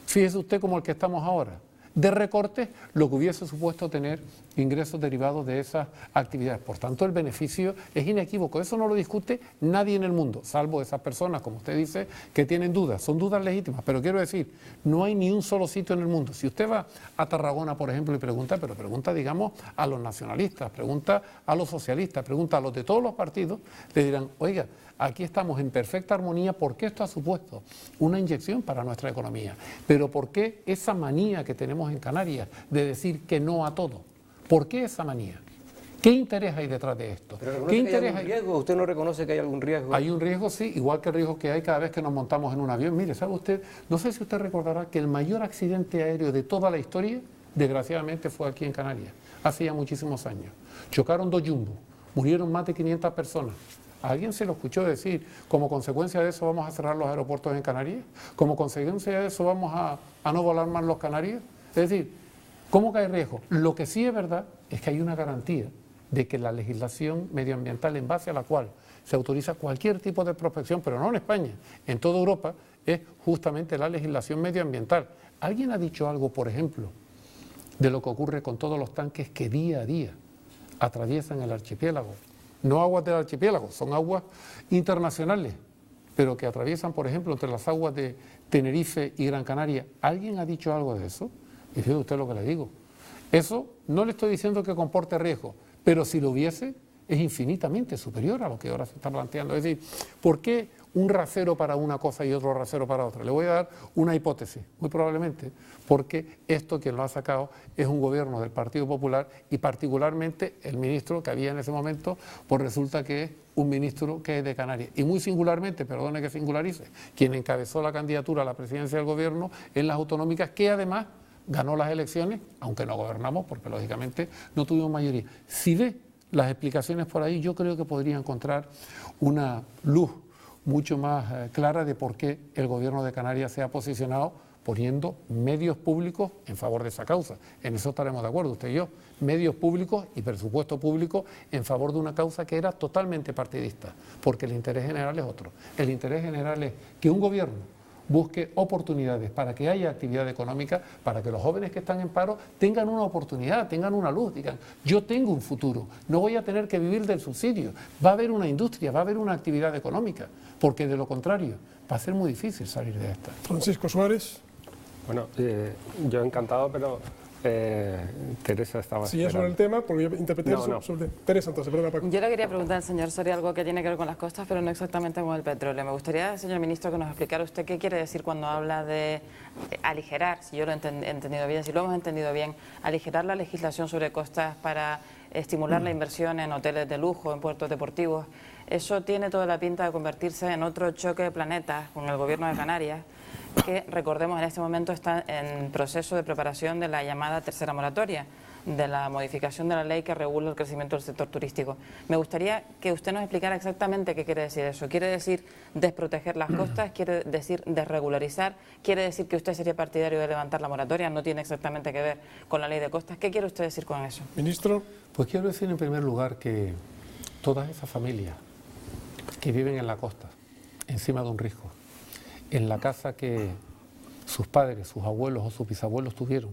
fíjese usted como el que estamos ahora, de recortes, lo que hubiese supuesto tener ingresos derivados de esas actividades. Por tanto, el beneficio es inequívoco. Eso no lo discute nadie en el mundo, salvo esas personas, como usted dice, que tienen dudas. Son dudas legítimas, pero quiero decir, no hay ni un solo sitio en el mundo. Si usted va a Tarragona, por ejemplo, y pregunta, pero pregunta, digamos, a los nacionalistas, pregunta a los socialistas, pregunta a los de todos los partidos, le dirán, oiga, aquí estamos en perfecta armonía porque esto ha supuesto una inyección para nuestra economía. Pero ¿por qué esa manía que tenemos en Canarias de decir que no a todo? ¿Por qué esa manía? ¿Qué interés hay detrás de esto? ¿Pero ¿Qué interés hay? ¿Riesgo? ¿Usted no reconoce que hay algún riesgo? Hay un riesgo, sí, igual que el riesgo que hay cada vez que nos montamos en un avión. Mire, ¿sabe usted? No sé si usted recordará que el mayor accidente aéreo de toda la historia, desgraciadamente, fue aquí en Canarias, hace ya muchísimos años. Chocaron dos jumbos, murieron más de 500 personas. ¿A alguien se lo escuchó decir, como consecuencia de eso vamos a cerrar los aeropuertos en Canarias? ¿Como consecuencia de eso vamos a no volar más los canarios? Es decir, ¿cómo que hay riesgo? Lo que sí es verdad es que hay una garantía de que la legislación medioambiental en base a la cual se autoriza cualquier tipo de prospección, pero no en España, en toda Europa, es justamente la legislación medioambiental. ¿Alguien ha dicho algo, por ejemplo, de lo que ocurre con todos los tanques que día a día atraviesan el archipiélago? No aguas del archipiélago, son aguas internacionales, pero que atraviesan, por ejemplo, entre las aguas de Tenerife y Gran Canaria. ¿Alguien ha dicho algo de eso? Y fíjese usted lo que le digo. Eso no le estoy diciendo que comporte riesgo, pero si lo hubiese, es infinitamente superior a lo que ahora se está planteando. Es decir, ¿por qué un rasero para una cosa y otro rasero para otra? Le voy a dar una hipótesis, muy probablemente, porque esto quien lo ha sacado es un gobierno del Partido Popular y particularmente el ministro que había en ese momento, pues resulta que es un ministro que es de Canarias. Y muy singularmente, perdone que singularice, quien encabezó la candidatura a la presidencia del gobierno en las autonómicas, que además ganó las elecciones, aunque no gobernamos, porque lógicamente no tuvimos mayoría. Si ve las explicaciones por ahí, yo creo que podría encontrar una luz mucho más clara de por qué el gobierno de Canarias se ha posicionado poniendo medios públicos en favor de esa causa. En eso estaremos de acuerdo, usted y yo. Medios públicos y presupuesto público en favor de una causa que era totalmente partidista, porque el interés general es otro. El interés general es que un gobierno busque oportunidades para que haya actividad económica, para que los jóvenes que están en paro tengan una oportunidad, tengan una luz, digan, yo tengo un futuro, no voy a tener que vivir del subsidio, va a haber una industria, va a haber una actividad económica, porque de lo contrario va a ser muy difícil salir de esta. Francisco Suárez. Bueno, yo encantado, pero Teresa estaba Sí, es sobre el tema, porque yo interpreté no. sobre Teresa, entonces, perdona, Paco. Yo le quería preguntar al señor Soria algo que tiene que ver con las costas, pero no exactamente con el petróleo. Me gustaría, señor ministro, que nos explicara usted qué quiere decir cuando habla de aligerar, si yo lo he entendido bien, si lo hemos entendido bien, aligerar la legislación sobre costas para estimular la inversión en hoteles de lujo, en puertos deportivos. Eso tiene toda la pinta de convertirse en otro choque de planetas con el gobierno de Canarias, que, recordemos, en este momento está en proceso de preparación de la llamada tercera moratoria, de la modificación de la ley que regula el crecimiento del sector turístico. Me gustaría que usted nos explicara exactamente qué quiere decir eso. ¿Quiere decir desproteger las costas? ¿Quiere decir desregularizar? ¿Quiere decir que usted sería partidario de levantar la moratoria? No tiene exactamente que ver con la ley de costas. ¿Qué quiere usted decir con eso? Ministro. Pues quiero decir en primer lugar que todas esas familias que viven en la costa, encima de un risco, en la casa que sus padres, sus abuelos o sus bisabuelos tuvieron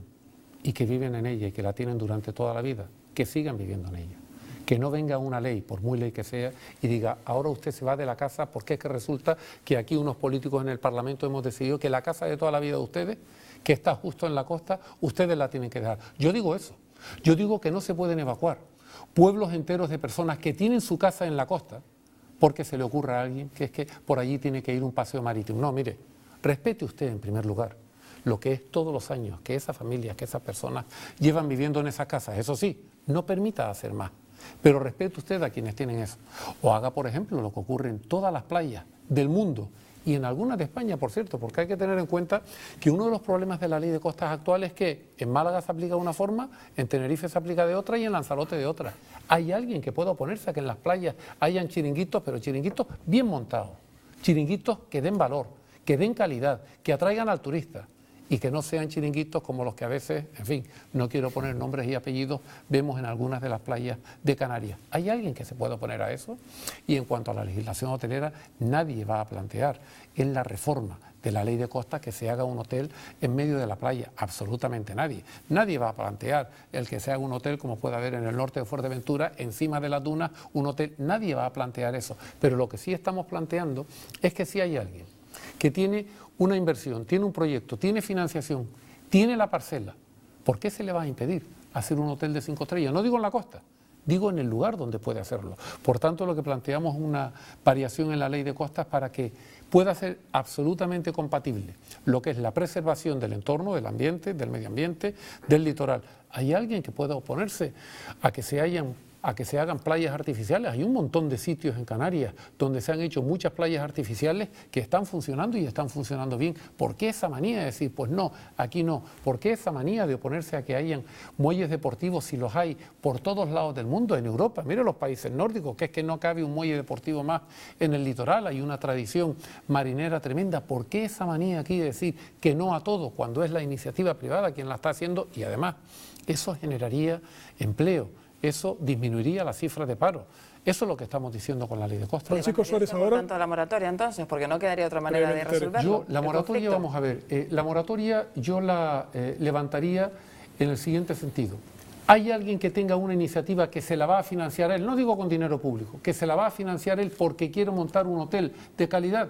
y que viven en ella y que la tienen durante toda la vida, que sigan viviendo en ella. Que no venga una ley, por muy ley que sea, y diga, ahora usted se va de la casa porque es que resulta que aquí unos políticos en el Parlamento hemos decidido que la casa de toda la vida de ustedes, que está justo en la costa, ustedes la tienen que dejar. Yo digo eso. Yo digo que no se pueden evacuar pueblos enteros de personas que tienen su casa en la costa porque se le ocurra a alguien que es que por allí tiene que ir un paseo marítimo. No, mire, respete usted en primer lugar lo que es todos los años que esas familias, que esas personas llevan viviendo en esas casas. Eso sí, no permita hacer más, pero respete usted a quienes tienen eso. O haga, por ejemplo, lo que ocurre en todas las playas del mundo y en algunas de España, por cierto, porque hay que tener en cuenta que uno de los problemas de la ley de costas actual es que en Málaga se aplica de una forma, en Tenerife se aplica de otra y en Lanzarote de otra. Hay alguien que pueda oponerse a que en las playas hayan chiringuitos, pero chiringuitos bien montados, chiringuitos que den valor, que den calidad, que atraigan al turista y que no sean chiringuitos como los que a veces, en fin, no quiero poner nombres y apellidos, vemos en algunas de las playas de Canarias. ¿Hay alguien que se pueda oponer a eso? Y en cuanto a la legislación hotelera, nadie va a plantear en la reforma de la ley de costas que se haga un hotel en medio de la playa, absolutamente nadie. Nadie va a plantear el que se haga un hotel como puede haber en el norte de Fuerteventura, encima de las dunas, un hotel, nadie va a plantear eso. Pero lo que sí estamos planteando es que si hay alguien que tiene una inversión, tiene un proyecto, tiene financiación, tiene la parcela, ¿por qué se le va a impedir hacer un hotel de 5 estrellas? No digo en la costa, digo en el lugar donde puede hacerlo. Por tanto, lo que planteamos es una variación en la ley de costas para que pueda ser absolutamente compatible lo que es la preservación del entorno, del ambiente, del medio ambiente, del litoral. ¿Hay alguien que pueda oponerse a que se hagan playas artificiales? Hay un montón de sitios en Canarias donde se han hecho muchas playas artificiales que están funcionando y están funcionando bien. ¿Por qué esa manía de decir, pues no, aquí no? ¿Por qué esa manía de oponerse a que hayan muelles deportivos si los hay por todos lados del mundo? En Europa, mire los países nórdicos, que es que no cabe un muelle deportivo más en el litoral, hay una tradición marinera tremenda. ¿Por qué esa manía aquí de decir que no a todo cuando es la iniciativa privada quien la está haciendo? Y además, eso generaría empleo. Eso disminuiría las cifras de paro. Eso es lo que estamos diciendo con la ley de costas. Francisco Suárez ahora. Por tanto, la moratoria entonces, porque no quedaría otra manera de resolverlo. La moratoria, vamos a ver, la moratoria yo la levantaría en el siguiente sentido. ¿Hay alguien que tenga una iniciativa que se la va a financiar él? No digo con dinero público, que se la va a financiar él porque quiere montar un hotel de calidad.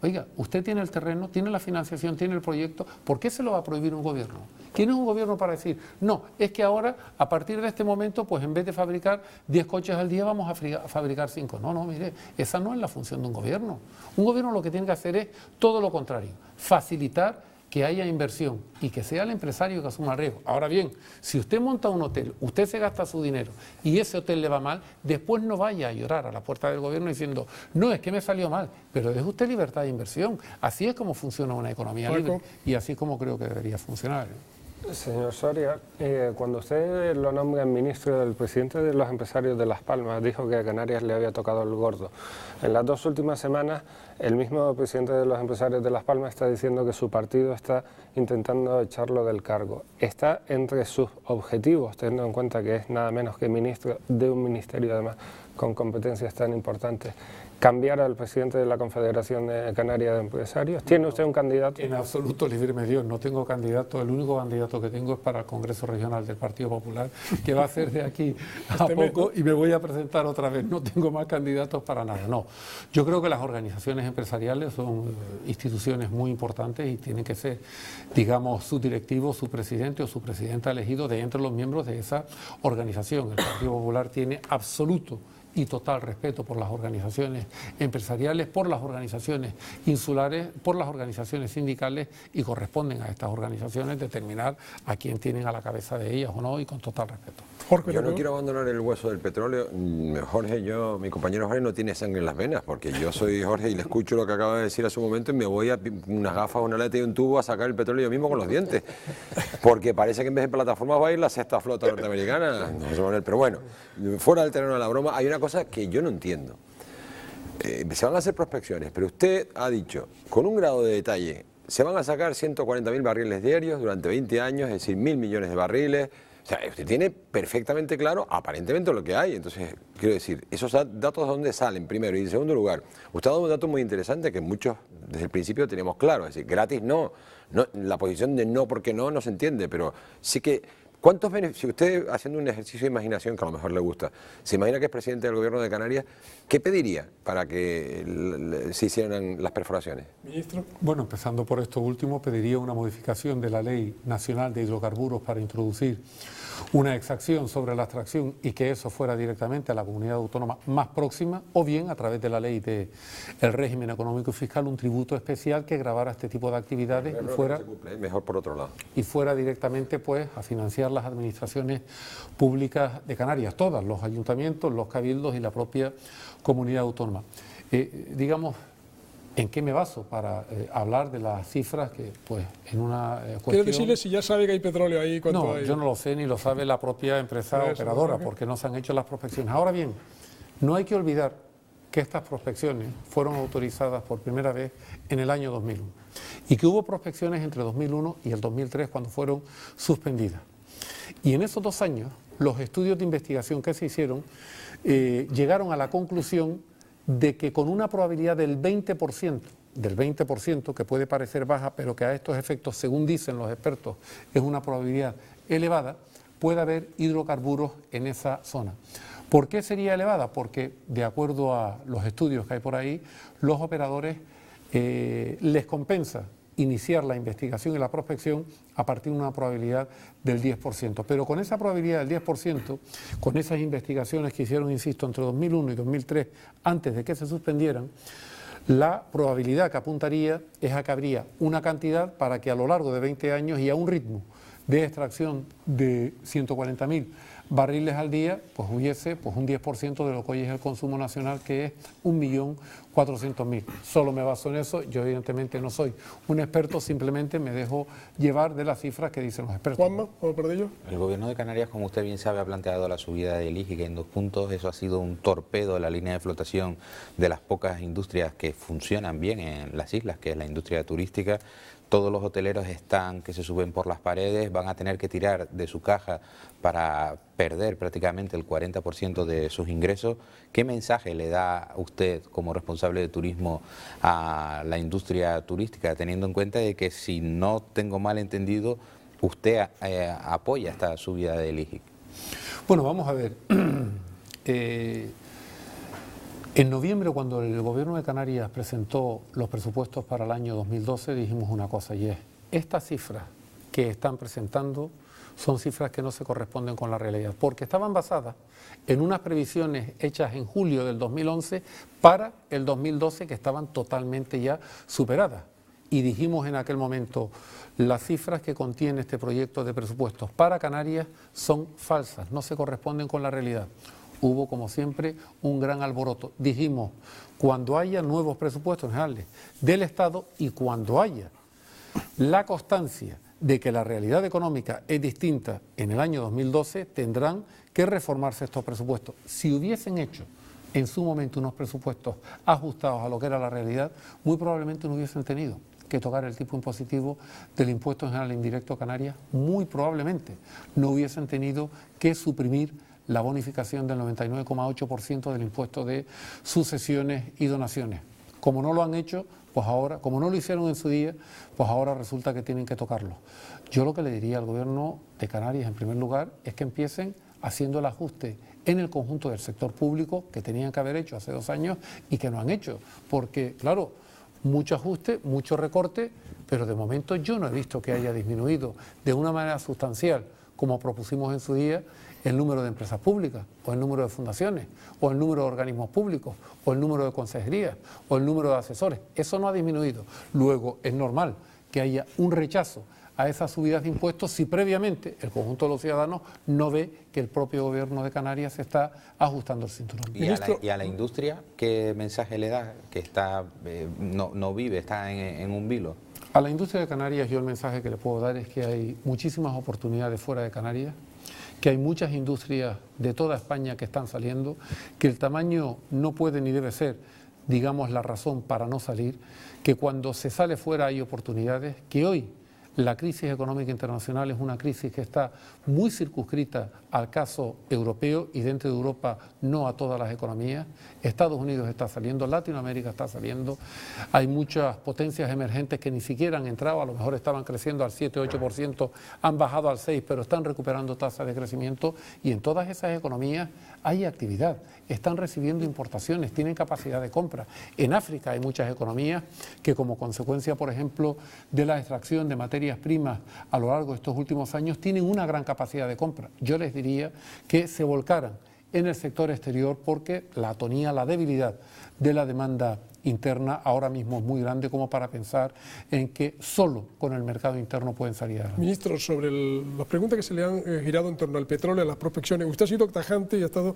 Oiga, usted tiene el terreno, tiene la financiación, tiene el proyecto, ¿por qué se lo va a prohibir un gobierno? ¿Quién es un gobierno para decir, no, es que ahora, a partir de este momento, pues en vez de fabricar 10 coches al día, vamos a fabricar 5? No, no, mire, esa no es la función de un gobierno. Un gobierno lo que tiene que hacer es todo lo contrario, facilitar que haya inversión y que sea el empresario que asuma el riesgo. Ahora bien, si usted monta un hotel, usted se gasta su dinero y ese hotel le va mal, después no vaya a llorar a la puerta del gobierno diciendo, no, es que me salió mal, pero deje usted libertad de inversión. Así es como funciona una economía libre y así es como creo que debería funcionar. Señor Soria, cuando usted lo nombra ministro del presidente de los empresarios de Las Palmas, dijo que a Canarias le había tocado el gordo. En las 2 últimas semanas, el mismo presidente de los empresarios de Las Palmas está diciendo que su partido está intentando echarlo del cargo. ¿Está entre sus objetivos, teniendo en cuenta que es nada menos que ministro de un ministerio, además, con competencias tan importantes, cambiar al presidente de la Confederación de Canarias de Empresarios? ¿Tiene usted un candidato? En absoluto, líbreme Dios, no tengo candidato. El único candidato que tengo es para el Congreso Regional del Partido Popular, que va a ser de aquí a poco y me voy a presentar otra vez. No tengo más candidatos para nada, no. Yo creo que las organizaciones empresariales son instituciones muy importantes y tienen que ser, digamos, su directivo, su presidente o su presidenta elegido de entre los miembros de esa organización. El Partido Popular tiene absoluto y total respeto por las organizaciones empresariales, por las organizaciones insulares, por las organizaciones sindicales y corresponden a estas organizaciones determinar a quién tienen a la cabeza de ellas o no y con total respeto. Jorge, yo no quiero abandonar el hueso del petróleo. Jorge, mi compañero Jorge no tiene sangre en las venas, porque yo soy Jorge y le escucho lo que acaba de decir hace un momento y me voy a unas gafas, una lata y un tubo a sacar el petróleo yo mismo con los dientes. Porque parece que en vez de plataformas va a ir la sexta flota norteamericana. Pero bueno, fuera del terreno de la broma, hay una cosa que yo no entiendo. Se van a hacer prospecciones, pero usted ha dicho, con un grado de detalle, se van a sacar 140.000 barriles diarios durante 20 años, es decir, 1.000 millones de barriles. O sea, usted tiene perfectamente claro, aparentemente, lo que hay. Entonces, quiero decir, esos datos de dónde salen, primero. Y en segundo lugar, usted ha dado un dato muy interesante que muchos desde el principio teníamos claro. Es decir, gratis no. La posición de no porque no se entiende, pero sí que... ¿Cuántos beneficios? Si usted, haciendo un ejercicio de imaginación que a lo mejor le gusta, se imagina que es presidente del gobierno de Canarias, ¿qué pediría para que se hicieran las perforaciones? Ministro. Bueno, empezando por esto último, pediría una modificación de la Ley Nacional de Hidrocarburos para introducir una exacción sobre la extracción y que eso fuera directamente a la comunidad autónoma más próxima, o bien a través de la ley del régimen económico y fiscal, un tributo especial que gravara este tipo de actividades y fuera, no se cumple, mejor por otro lado. Y fuera directamente pues a financiar las administraciones públicas de Canarias, todas, los ayuntamientos, los cabildos y la propia comunidad autónoma. Digamos, ¿en qué me baso para hablar de las cifras que, pues, en una cuestión... Quiero decirle si ya sabe que hay petróleo ahí, cuánto No, hay. yo no lo sé ni lo sabe la propia empresa operadora, porque no se han hecho las prospecciones. Ahora bien, no hay que olvidar que estas prospecciones fueron autorizadas por primera vez en el año 2001 y que hubo prospecciones entre 2001 y el 2003 cuando fueron suspendidas. Y en esos 2 años, los estudios de investigación que se hicieron llegaron a la conclusión de que con una probabilidad del 20%, que puede parecer baja, pero que a estos efectos, según dicen los expertos, es una probabilidad elevada, puede haber hidrocarburos en esa zona. ¿Por qué sería elevada? Porque, de acuerdo a los estudios que hay por ahí, los operadores les compensa iniciar la investigación y la prospección a partir de una probabilidad del 10%. Pero con esa probabilidad del 10%, con esas investigaciones que hicieron, insisto, entre 2001 y 2003, antes de que se suspendieran, la probabilidad que apuntaría es a que habría una cantidad para que a lo largo de 20 años y a un ritmo de extracción de 140.000 barriles al día, pues hubiese pues un 10% de lo que hoy es el consumo nacional, que es 1.400.000. Solo me baso en eso, yo evidentemente no soy un experto, simplemente me dejo llevar de las cifras que dicen los expertos. Juanma, ¿cómo perdí yo? El gobierno de Canarias, como usted bien sabe, ha planteado la subida del IGI, que en 2 puntos eso ha sido un torpedo de la línea de flotación de las pocas industrias que funcionan bien en las islas, que es la industria turística. Todos los hoteleros están que se suben por las paredes, van a tener que tirar de su caja para perder prácticamente el 40% de sus ingresos. ¿Qué mensaje le da usted como responsable de turismo a la industria turística, teniendo en cuenta de que, si no tengo mal entendido, usted apoya esta subida del IGI? Bueno, vamos a ver. En noviembre, cuando el Gobierno de Canarias presentó los presupuestos para el año 2012, dijimos una cosa, y es: estas cifras que están presentando son cifras que no se corresponden con la realidad, porque estaban basadas en unas previsiones hechas en julio del 2011 para el 2012, que estaban totalmente ya superadas. Y dijimos en aquel momento, las cifras que contiene este proyecto de presupuestos para Canarias son falsas, no se corresponden con la realidad. Hubo, como siempre, un gran alboroto. Dijimos, cuando haya nuevos presupuestos generales del Estado y cuando haya la constancia de que la realidad económica es distinta en el año 2012, tendrán que reformarse estos presupuestos. Si hubiesen hecho en su momento unos presupuestos ajustados a lo que era la realidad, muy probablemente no hubiesen tenido que tocar el tipo impositivo del impuesto general indirecto a Canarias, muy probablemente no hubiesen tenido que suprimir la bonificación del 99,8% del impuesto de sucesiones y donaciones. Como no lo han hecho, pues ahora, como no lo hicieron en su día, pues ahora resulta que tienen que tocarlo. Yo lo que le diría al Gobierno de Canarias, en primer lugar, es que empiecen haciendo el ajuste en el conjunto del sector público que tenían que haber hecho hace 2 años y que no han hecho. Porque, claro, mucho ajuste, mucho recorte, pero de momento yo no he visto que haya disminuido de una manera sustancial, como propusimos en su día, el número de empresas públicas, o el número de fundaciones, o el número de organismos públicos, o el número de consejerías, o el número de asesores. Eso no ha disminuido. Luego, es normal que haya un rechazo a esas subidas de impuestos si previamente el conjunto de los ciudadanos no ve que el propio gobierno de Canarias se está ajustando el cinturón. ¿Y a la industria qué mensaje le da? Que está no vive, está en un vilo. A la industria de Canarias yo el mensaje que le puedo dar es que hay muchísimas oportunidades fuera de Canarias, que hay muchas industrias de toda España que están saliendo, que el tamaño no puede ni debe ser, digamos, la razón para no salir, que cuando se sale fuera hay oportunidades, que hoy la crisis económica internacional es una crisis que está muy circunscrita al caso europeo y dentro de Europa no a todas las economías. Estados Unidos está saliendo, Latinoamérica está saliendo, hay muchas potencias emergentes que ni siquiera han entrado, a lo mejor estaban creciendo al 7-8%, han bajado al 6%, pero están recuperando tasas de crecimiento y en todas esas economías hay actividad, están recibiendo importaciones, tienen capacidad de compra. En África hay muchas economías que como consecuencia, por ejemplo, de la extracción de materias primas a lo largo de estos últimos años tienen una gran capacidad de compra. Yo les diría que se volcaran en el sector exterior porque la atonía, la debilidad de la demanda interna ahora mismo es muy grande como para pensar en que solo con el mercado interno pueden salir adelante. Ministro, sobre las preguntas que se le han girado en torno al petróleo, a las prospecciones, usted ha sido tajante y ha estado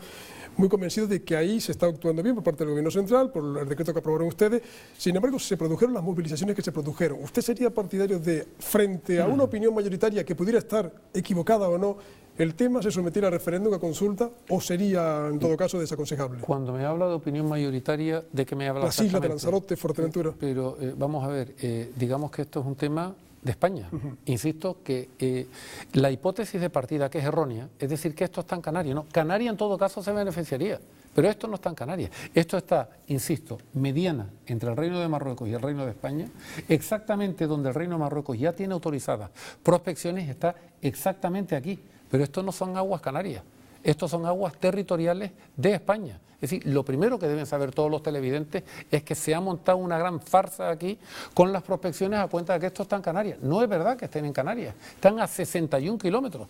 muy convencido de que ahí se está actuando bien por parte del Gobierno Central, por el decreto que aprobaron ustedes. Sin embargo, se produjeron las movilizaciones que se produjeron. ¿Usted sería partidario de, frente a una opinión mayoritaria que pudiera estar equivocada o no, el tema se sometiera a referéndum, a consulta, o sería, en todo caso, desaconsejable? Cuando me habla de opinión mayoritaria, ¿de qué me habla? Las islas de Lanzarote, Fuerteventura. Pero vamos a ver, digamos que esto es un tema de España. Insisto que la hipótesis de partida, que es errónea, es decir, que esto está en Canarias. No, Canarias en todo caso se beneficiaría, pero esto no está en Canarias. Esto está, insisto, mediana entre el Reino de Marruecos y el Reino de España, exactamente donde el Reino de Marruecos ya tiene autorizadas prospecciones, está exactamente aquí. Pero esto no son aguas canarias, estos son aguas territoriales de España. Es decir, lo primero que deben saber todos los televidentes es que se ha montado una gran farsa aquí con las prospecciones a cuenta de que esto está en Canarias. No es verdad que estén en Canarias, están a 61 kilómetros.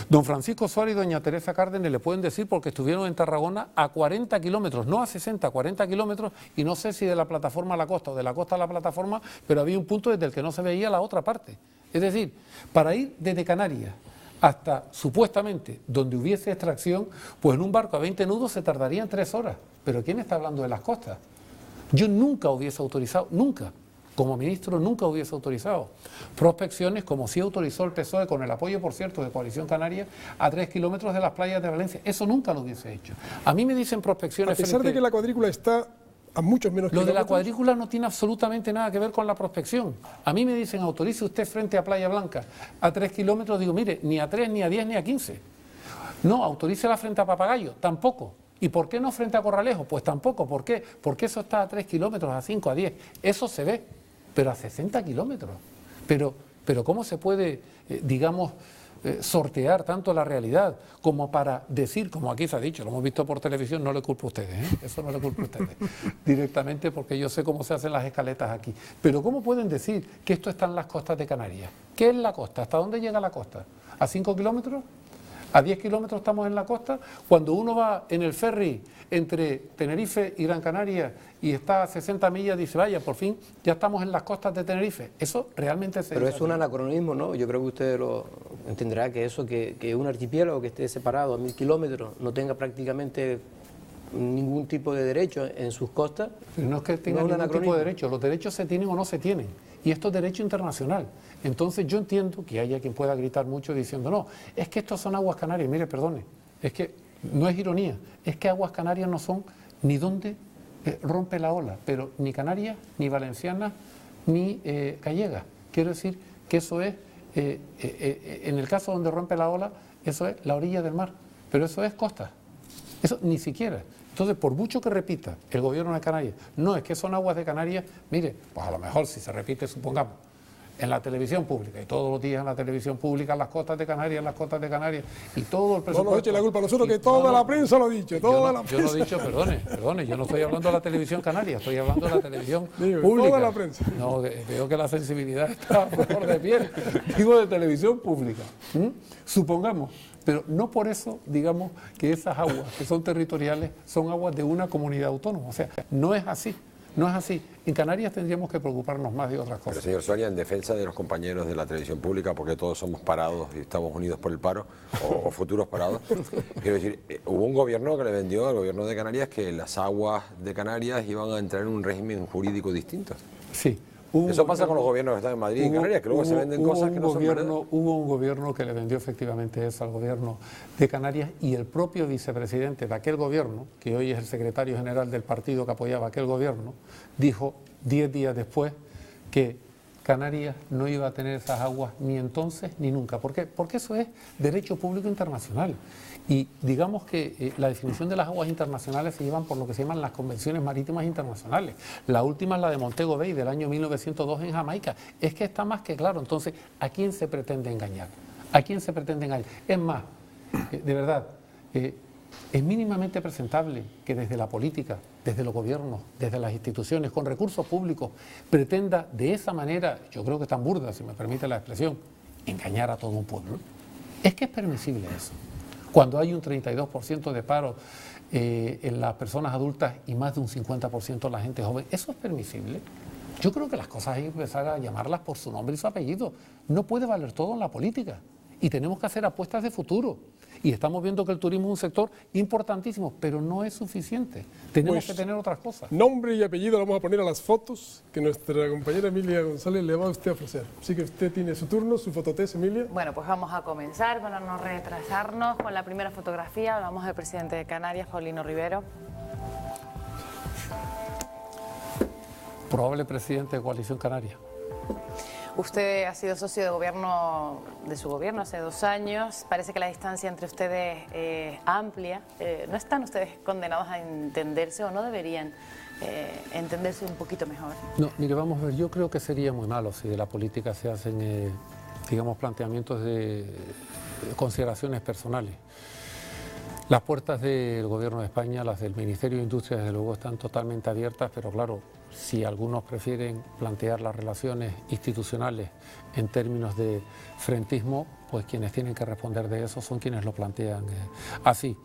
Don Francisco Suárez y doña Teresa Cárdenas le pueden decir porque estuvieron en Tarragona a 40 kilómetros, no a 60, a 40 kilómetros, y no sé si de la plataforma a la costa o de la costa a la plataforma, pero había un punto desde el que no se veía la otra parte. Es decir, para ir desde Canarias hasta supuestamente donde hubiese extracción, pues en un barco a 20 nudos se tardarían 3 horas. Pero ¿quién está hablando de las costas? Yo nunca hubiese autorizado, nunca, como ministro nunca hubiese autorizado prospecciones como sí autorizó el PSOE con el apoyo, por cierto, de Coalición Canaria a 3 kilómetros de las playas de Valencia. Eso nunca lo hubiese hecho. A mí me dicen prospecciones... A pesar de que la cuadrícula está a muchos menos kilómetros. Lo de la cuadrícula no tiene absolutamente nada que ver con la prospección. A mí me dicen, autorice usted frente a Playa Blanca a 3 kilómetros, digo, mire, ni a 3, ni a 10, ni a 15. No, autorícela frente a Papagayo, tampoco. ¿Y por qué no frente a Corralejo? Pues tampoco. ¿Por qué? Porque eso está a 3 kilómetros, a 5, a 10. Eso se ve, pero a 60 kilómetros. Pero ¿cómo se puede, digamos, sortear tanto la realidad como para decir, como aquí se ha dicho, lo hemos visto por televisión, no le culpo a ustedes, eso no le culpo a ustedes directamente porque yo sé cómo se hacen las escaletas aquí, pero ¿cómo pueden decir que esto está en las costas de Canarias? ¿Qué es la costa? ¿Hasta dónde llega la costa? ¿A 5 kilómetros? ¿A 10 kilómetros estamos en la costa? Cuando uno va en el ferry entre Tenerife y Gran Canaria y está a 60 millas, dice, vaya, por fin ya estamos en las costas de Tenerife. Eso realmente se... Pero es un anacronismo, ¿no? Yo creo que usted lo entenderá, que eso, que un archipiélago que esté separado a 1000 kilómetros no tenga prácticamente ningún tipo de derecho en sus costas. Pero no es que tenga ningún tipo de derecho, los derechos se tienen o no se tienen. Y esto es derecho internacional. Entonces yo entiendo que haya quien pueda gritar mucho diciendo, no, es que estos son aguas canarias. Mire, perdone, es que no es ironía, es que aguas canarias no son ni donde rompe la ola, pero ni Canarias, ni Valenciana, ni gallega. Quiero decir que eso es, en el caso donde rompe la ola, eso es la orilla del mar, pero eso es costa, eso ni siquiera. Entonces, por mucho que repita el gobierno de Canarias, no, es que son aguas de Canarias, mire, pues a lo mejor si se repite, supongamos, en la televisión pública, y todos los días en la televisión pública, las costas de Canarias, y todo el presupuesto... No nos eche la culpa a nosotros, que toda la prensa lo ha dicho, toda la prensa. Yo no he dicho, perdone, yo no estoy hablando de la televisión canaria, estoy hablando de la televisión pública. Toda la prensa. No, veo que la sensibilidad está a flor de piel, digo de televisión pública. Supongamos, pero no por eso digamos que esas aguas que son territoriales son aguas de una comunidad autónoma, o sea, no es así. No es así. En Canarias tendríamos que preocuparnos más de otras cosas. Pero señor Soria, en defensa de los compañeros de la televisión pública, porque todos somos parados y estamos unidos por el paro, o futuros parados, quiero decir, hubo un gobierno que le vendió al gobierno de Canarias que las aguas de Canarias iban a entrar en un régimen jurídico distinto. Sí. Eso pasa con los gobiernos que están en Madrid y Canarias, que luego se venden cosas que no son verdad. Hubo un gobierno que le vendió efectivamente eso al gobierno de Canarias, y el propio vicepresidente de aquel gobierno, que hoy es el secretario general del partido que apoyaba aquel gobierno, dijo 10 días después que Canarias no iba a tener esas aguas ni entonces ni nunca. ¿Por qué? Porque eso es derecho público internacional. Y digamos que la definición de las aguas internacionales se llevan por lo que se llaman las convenciones marítimas internacionales. La última es la de Montego Bay del año 1902 en Jamaica. Es que está más que claro. Entonces, ¿a quién se pretende engañar? ¿A quién se pretende engañar? Es más, de verdad, es mínimamente presentable que desde la política, desde los gobiernos, desde las instituciones, con recursos públicos, pretenda de esa manera, yo creo que tan burda, si me permite la expresión, engañar a todo un pueblo. Es que es permisible eso. Cuando hay un 32% de paro en las personas adultas y más de un 50% en la gente joven, ¿eso es permisible? Yo creo que las cosas hay que empezar a llamarlas por su nombre y su apellido. No puede valer todo en la política y tenemos que hacer apuestas de futuro. Y estamos viendo que el turismo es un sector importantísimo, pero no es suficiente. Tenemos que tener otras cosas. Nombre y apellido lo vamos a poner a las fotos que nuestra compañera Emilia González le va a usted a ofrecer. Así que usted tiene su turno, su fototest, Emilia. Bueno, pues vamos a comenzar para no retrasarnos con la primera fotografía. Hablamos del presidente de Canarias, Paulino Rivero. Probable presidente de Coalición Canaria. Usted ha sido socio de gobierno de su gobierno hace 2 años. Parece que la distancia entre ustedes es amplia. ¿No están ustedes condenados a entenderse o no deberían entenderse un poquito mejor? No, mire, vamos a ver, yo creo que sería muy malo si de la política se hacen, digamos, planteamientos de consideraciones personales. Las puertas del Gobierno de España, las del Ministerio de Industria, desde luego están totalmente abiertas, pero claro, si algunos prefieren plantear las relaciones institucionales en términos de frentismo, pues quienes tienen que responder de eso son quienes lo plantean así.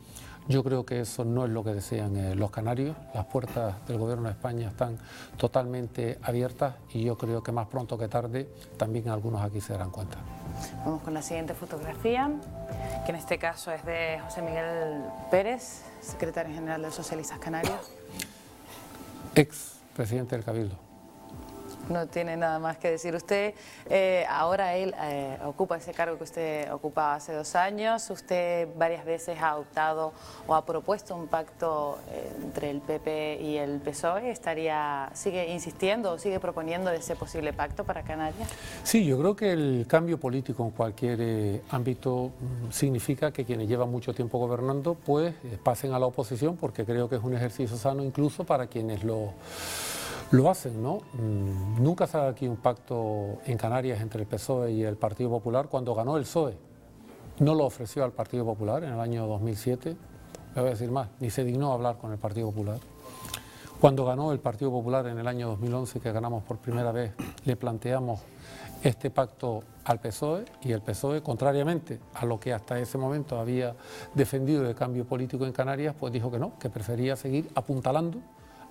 Yo creo que eso no es lo que desean los canarios. Las puertas del Gobierno de España están totalmente abiertas y yo creo que más pronto que tarde también algunos aquí se darán cuenta. Vamos con la siguiente fotografía, que en este caso es de José Miguel Pérez, secretario general de los Socialistas Canarios. Ex presidente del Cabildo. No tiene nada más que decir usted. Ahora él ocupa ese cargo que usted ocupaba hace 2 años. Usted varias veces ha optado o ha propuesto un pacto entre el PP y el PSOE. ¿Sigue insistiendo o sigue proponiendo ese posible pacto para Canarias? Sí, yo creo que el cambio político en cualquier ámbito significa que quienes llevan mucho tiempo gobernando pues pasen a la oposición, porque creo que es un ejercicio sano incluso para quienes lo hacen, ¿no? Nunca se ha dado aquí un pacto en Canarias entre el PSOE y el Partido Popular. Cuando ganó el PSOE, no lo ofreció al Partido Popular en el año 2007. Le voy a decir más, ni se dignó a hablar con el Partido Popular. Cuando ganó el Partido Popular en el año 2011, que ganamos por primera vez, le planteamos este pacto al PSOE y el PSOE, contrariamente a lo que hasta ese momento había defendido de cambio político en Canarias, pues dijo que no, que prefería seguir apuntalando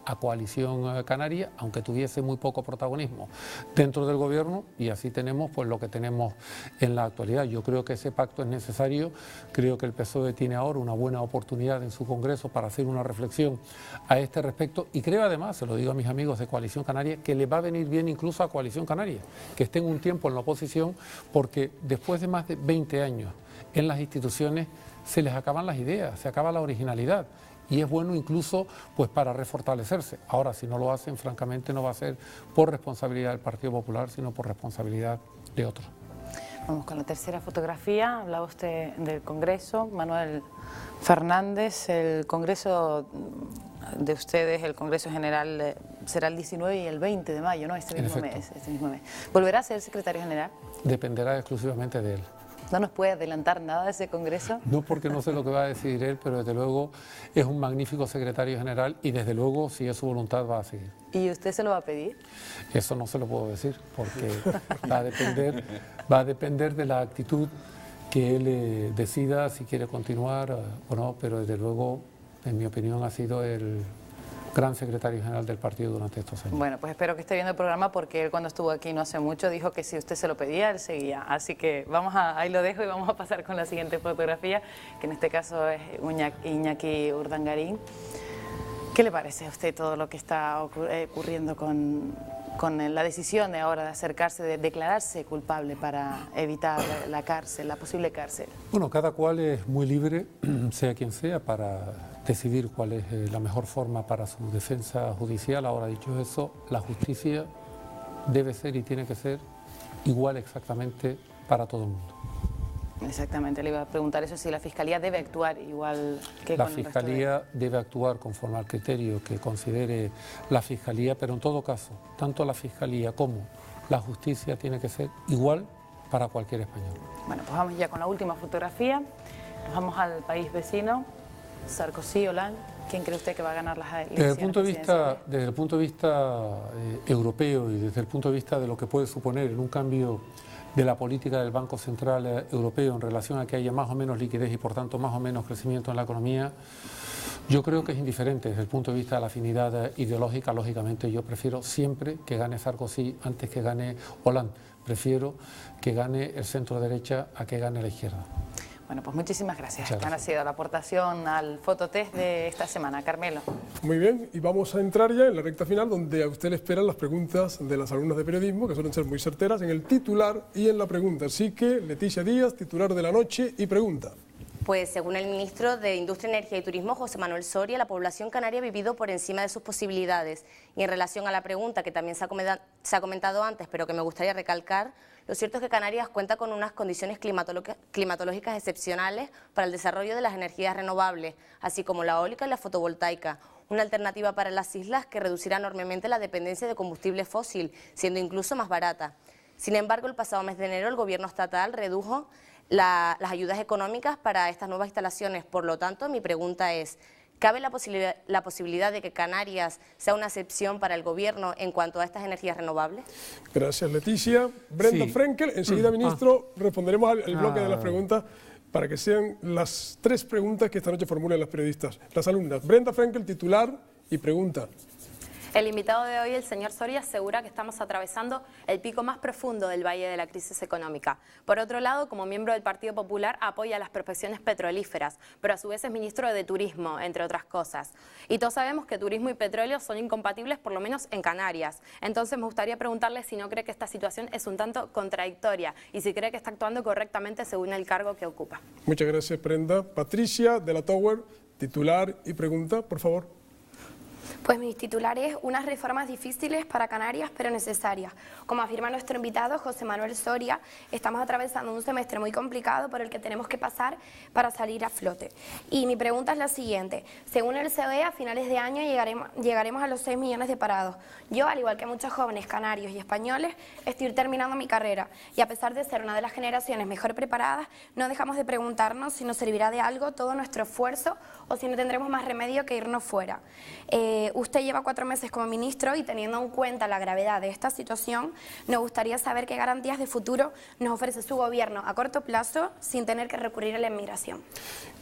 a Coalición Canaria, aunque tuviese muy poco protagonismo dentro del gobierno, y así tenemos pues lo que tenemos en la actualidad. Yo creo que ese pacto es necesario, creo que el PSOE tiene ahora una buena oportunidad en su Congreso para hacer una reflexión a este respecto, y creo además, se lo digo a mis amigos de Coalición Canaria, que le va a venir bien incluso a Coalición Canaria, que estén un tiempo en la oposición, porque después de más de 20 años en las instituciones se les acaban las ideas, se acaba la originalidad. Y es bueno incluso pues para refortalecerse. Ahora, si no lo hacen, francamente no va a ser por responsabilidad del Partido Popular, sino por responsabilidad de otros. Vamos con la tercera fotografía. Hablaba usted del Congreso. Manuel Fernández, el Congreso de ustedes, el Congreso General, será el 19 y el 20 de mayo, ¿no? Este mismo mes. ¿Volverá a ser secretario general? Dependerá exclusivamente de él. ¿No nos puede adelantar nada de ese Congreso? No, porque no sé lo que va a decidir él, pero desde luego es un magnífico secretario general y desde luego, si es su voluntad, va a seguir. ¿Y usted se lo va a pedir? Eso no se lo puedo decir, porque va a depender de la actitud que él decida si quiere continuar o no, pero desde luego, en mi opinión, ha sido el gran secretario general del partido durante estos años. Bueno, pues espero que esté viendo el programa porque él cuando estuvo aquí no hace mucho dijo que si usted se lo pedía, él seguía. Así que ahí lo dejo y vamos a pasar con la siguiente fotografía, que en este caso es Iñaki Urdangarín. ¿Qué le parece a usted todo lo que está ocurriendo con la decisión de ahora de acercarse, de declararse culpable para evitar la cárcel, la posible cárcel? Bueno, cada cual es muy libre, sea quien sea, para decidir cuál es la mejor forma para su defensa judicial. Ahora, dicho eso, la justicia debe ser y tiene que ser igual exactamente para todo el mundo. Exactamente, le iba a preguntar eso, si la Fiscalía debe actuar igual que la con el Fiscalía resto debe actuar conforme al criterio que considere la Fiscalía, pero en todo caso, tanto la Fiscalía como la justicia tiene que ser igual para cualquier español. Bueno, pues vamos ya con la última fotografía. Nos vamos al país vecino, Sarkozy, Hollande. ¿Quién cree usted que va a ganar las elecciones presidenciales? Desde el punto de vista europeo y desde el punto de vista de lo que puede suponer en un cambio de la política del Banco Central Europeo en relación a que haya más o menos liquidez y por tanto más o menos crecimiento en la economía, yo creo que es indiferente desde el punto de vista de la afinidad ideológica. Lógicamente yo prefiero siempre que gane Sarkozy antes que gane Hollande. Prefiero que gane el centro derecha a que gane la izquierda. Bueno, pues muchísimas gracias. Muchas gracias. Ha sido la aportación al fototest de esta semana. Carmelo. Muy bien, y vamos a entrar ya en la recta final donde a usted le esperan las preguntas de las alumnas de periodismo, que suelen ser muy certeras, en el titular y en la pregunta. Así que Leticia Díaz, titular de la noche y pregunta. Pues según el ministro de Industria, Energía y Turismo, José Manuel Soria, la población canaria ha vivido por encima de sus posibilidades. Y en relación a la pregunta, que también se ha comentado antes, pero que me gustaría recalcar, lo cierto es que Canarias cuenta con unas condiciones climatológicas excepcionales para el desarrollo de las energías renovables, así como la eólica y la fotovoltaica, una alternativa para las islas que reducirá enormemente la dependencia de combustible fósil, siendo incluso más barata. Sin embargo, el pasado mes de enero el Gobierno estatal redujo las ayudas económicas para estas nuevas instalaciones. Por lo tanto, mi pregunta es, ¿cabe la posibilidad de que Canarias sea una excepción para el Gobierno en cuanto a estas energías renovables? Gracias, Leticia. Brenda Frenkel, enseguida, ministro, responderemos al bloque de las preguntas para que sean las 3 preguntas que esta noche formulen las periodistas, las alumnas. Brenda Frenkel, titular y pregunta. El invitado de hoy, el señor Soria, asegura que estamos atravesando el pico más profundo del valle de la crisis económica. Por otro lado, como miembro del Partido Popular, apoya las prospecciones petrolíferas, pero a su vez es ministro de Turismo, entre otras cosas. Y todos sabemos que turismo y petróleo son incompatibles, por lo menos en Canarias. Entonces me gustaría preguntarle si no cree que esta situación es un tanto contradictoria y si cree que está actuando correctamente según el cargo que ocupa. Muchas gracias, Brenda. Patricia, de la Tower, titular y pregunta, por favor. Pues mi titular es unas reformas difíciles para Canarias, pero necesarias. Como afirma nuestro invitado, José Manuel Soria, estamos atravesando un semestre muy complicado por el que tenemos que pasar para salir a flote. Y mi pregunta es la siguiente. Según el COE, a finales de año llegaremos a los 6 millones de parados. Yo, al igual que muchos jóvenes canarios y españoles, estoy terminando mi carrera. Y a pesar de ser una de las generaciones mejor preparadas, no dejamos de preguntarnos si nos servirá de algo todo nuestro esfuerzo o si no tendremos más remedio que irnos fuera. Usted lleva 4 meses como ministro y teniendo en cuenta la gravedad de esta situación, nos gustaría saber qué garantías de futuro nos ofrece su gobierno a corto plazo sin tener que recurrir a la inmigración.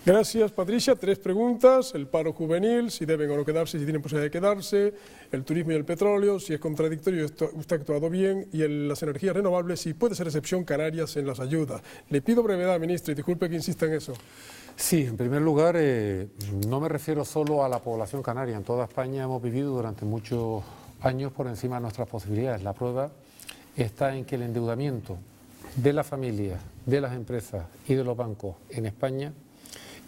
Gracias, Patricia. 3 preguntas. El paro juvenil, si deben o no quedarse, si tienen posibilidad de quedarse. El turismo y el petróleo, si es contradictorio, usted ha actuado bien. Y las energías renovables, si puede ser excepción Canarias en las ayudas. Le pido brevedad, ministro, y disculpe que insista en eso. Sí, en primer lugar, no me refiero solo a la población canaria. En toda España hemos vivido durante muchos años por encima de nuestras posibilidades. La prueba está en que el endeudamiento de las familias, de las empresas y de los bancos en España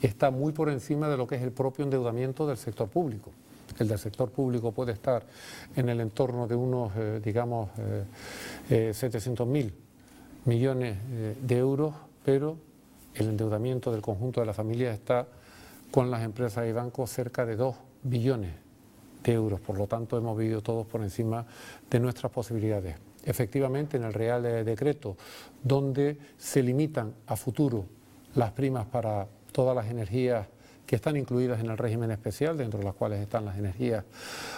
está muy por encima de lo que es el propio endeudamiento del sector público. El del sector público puede estar en el entorno de unos, 700.000 millones de euros, pero el endeudamiento del conjunto de las familias está con las empresas y bancos cerca de 2 billones de euros. Por lo tanto, hemos vivido todos por encima de nuestras posibilidades. Efectivamente, en el Real Decreto, donde se limitan a futuro las primas para todas las energías que están incluidas en el régimen especial, dentro de las cuales están las energías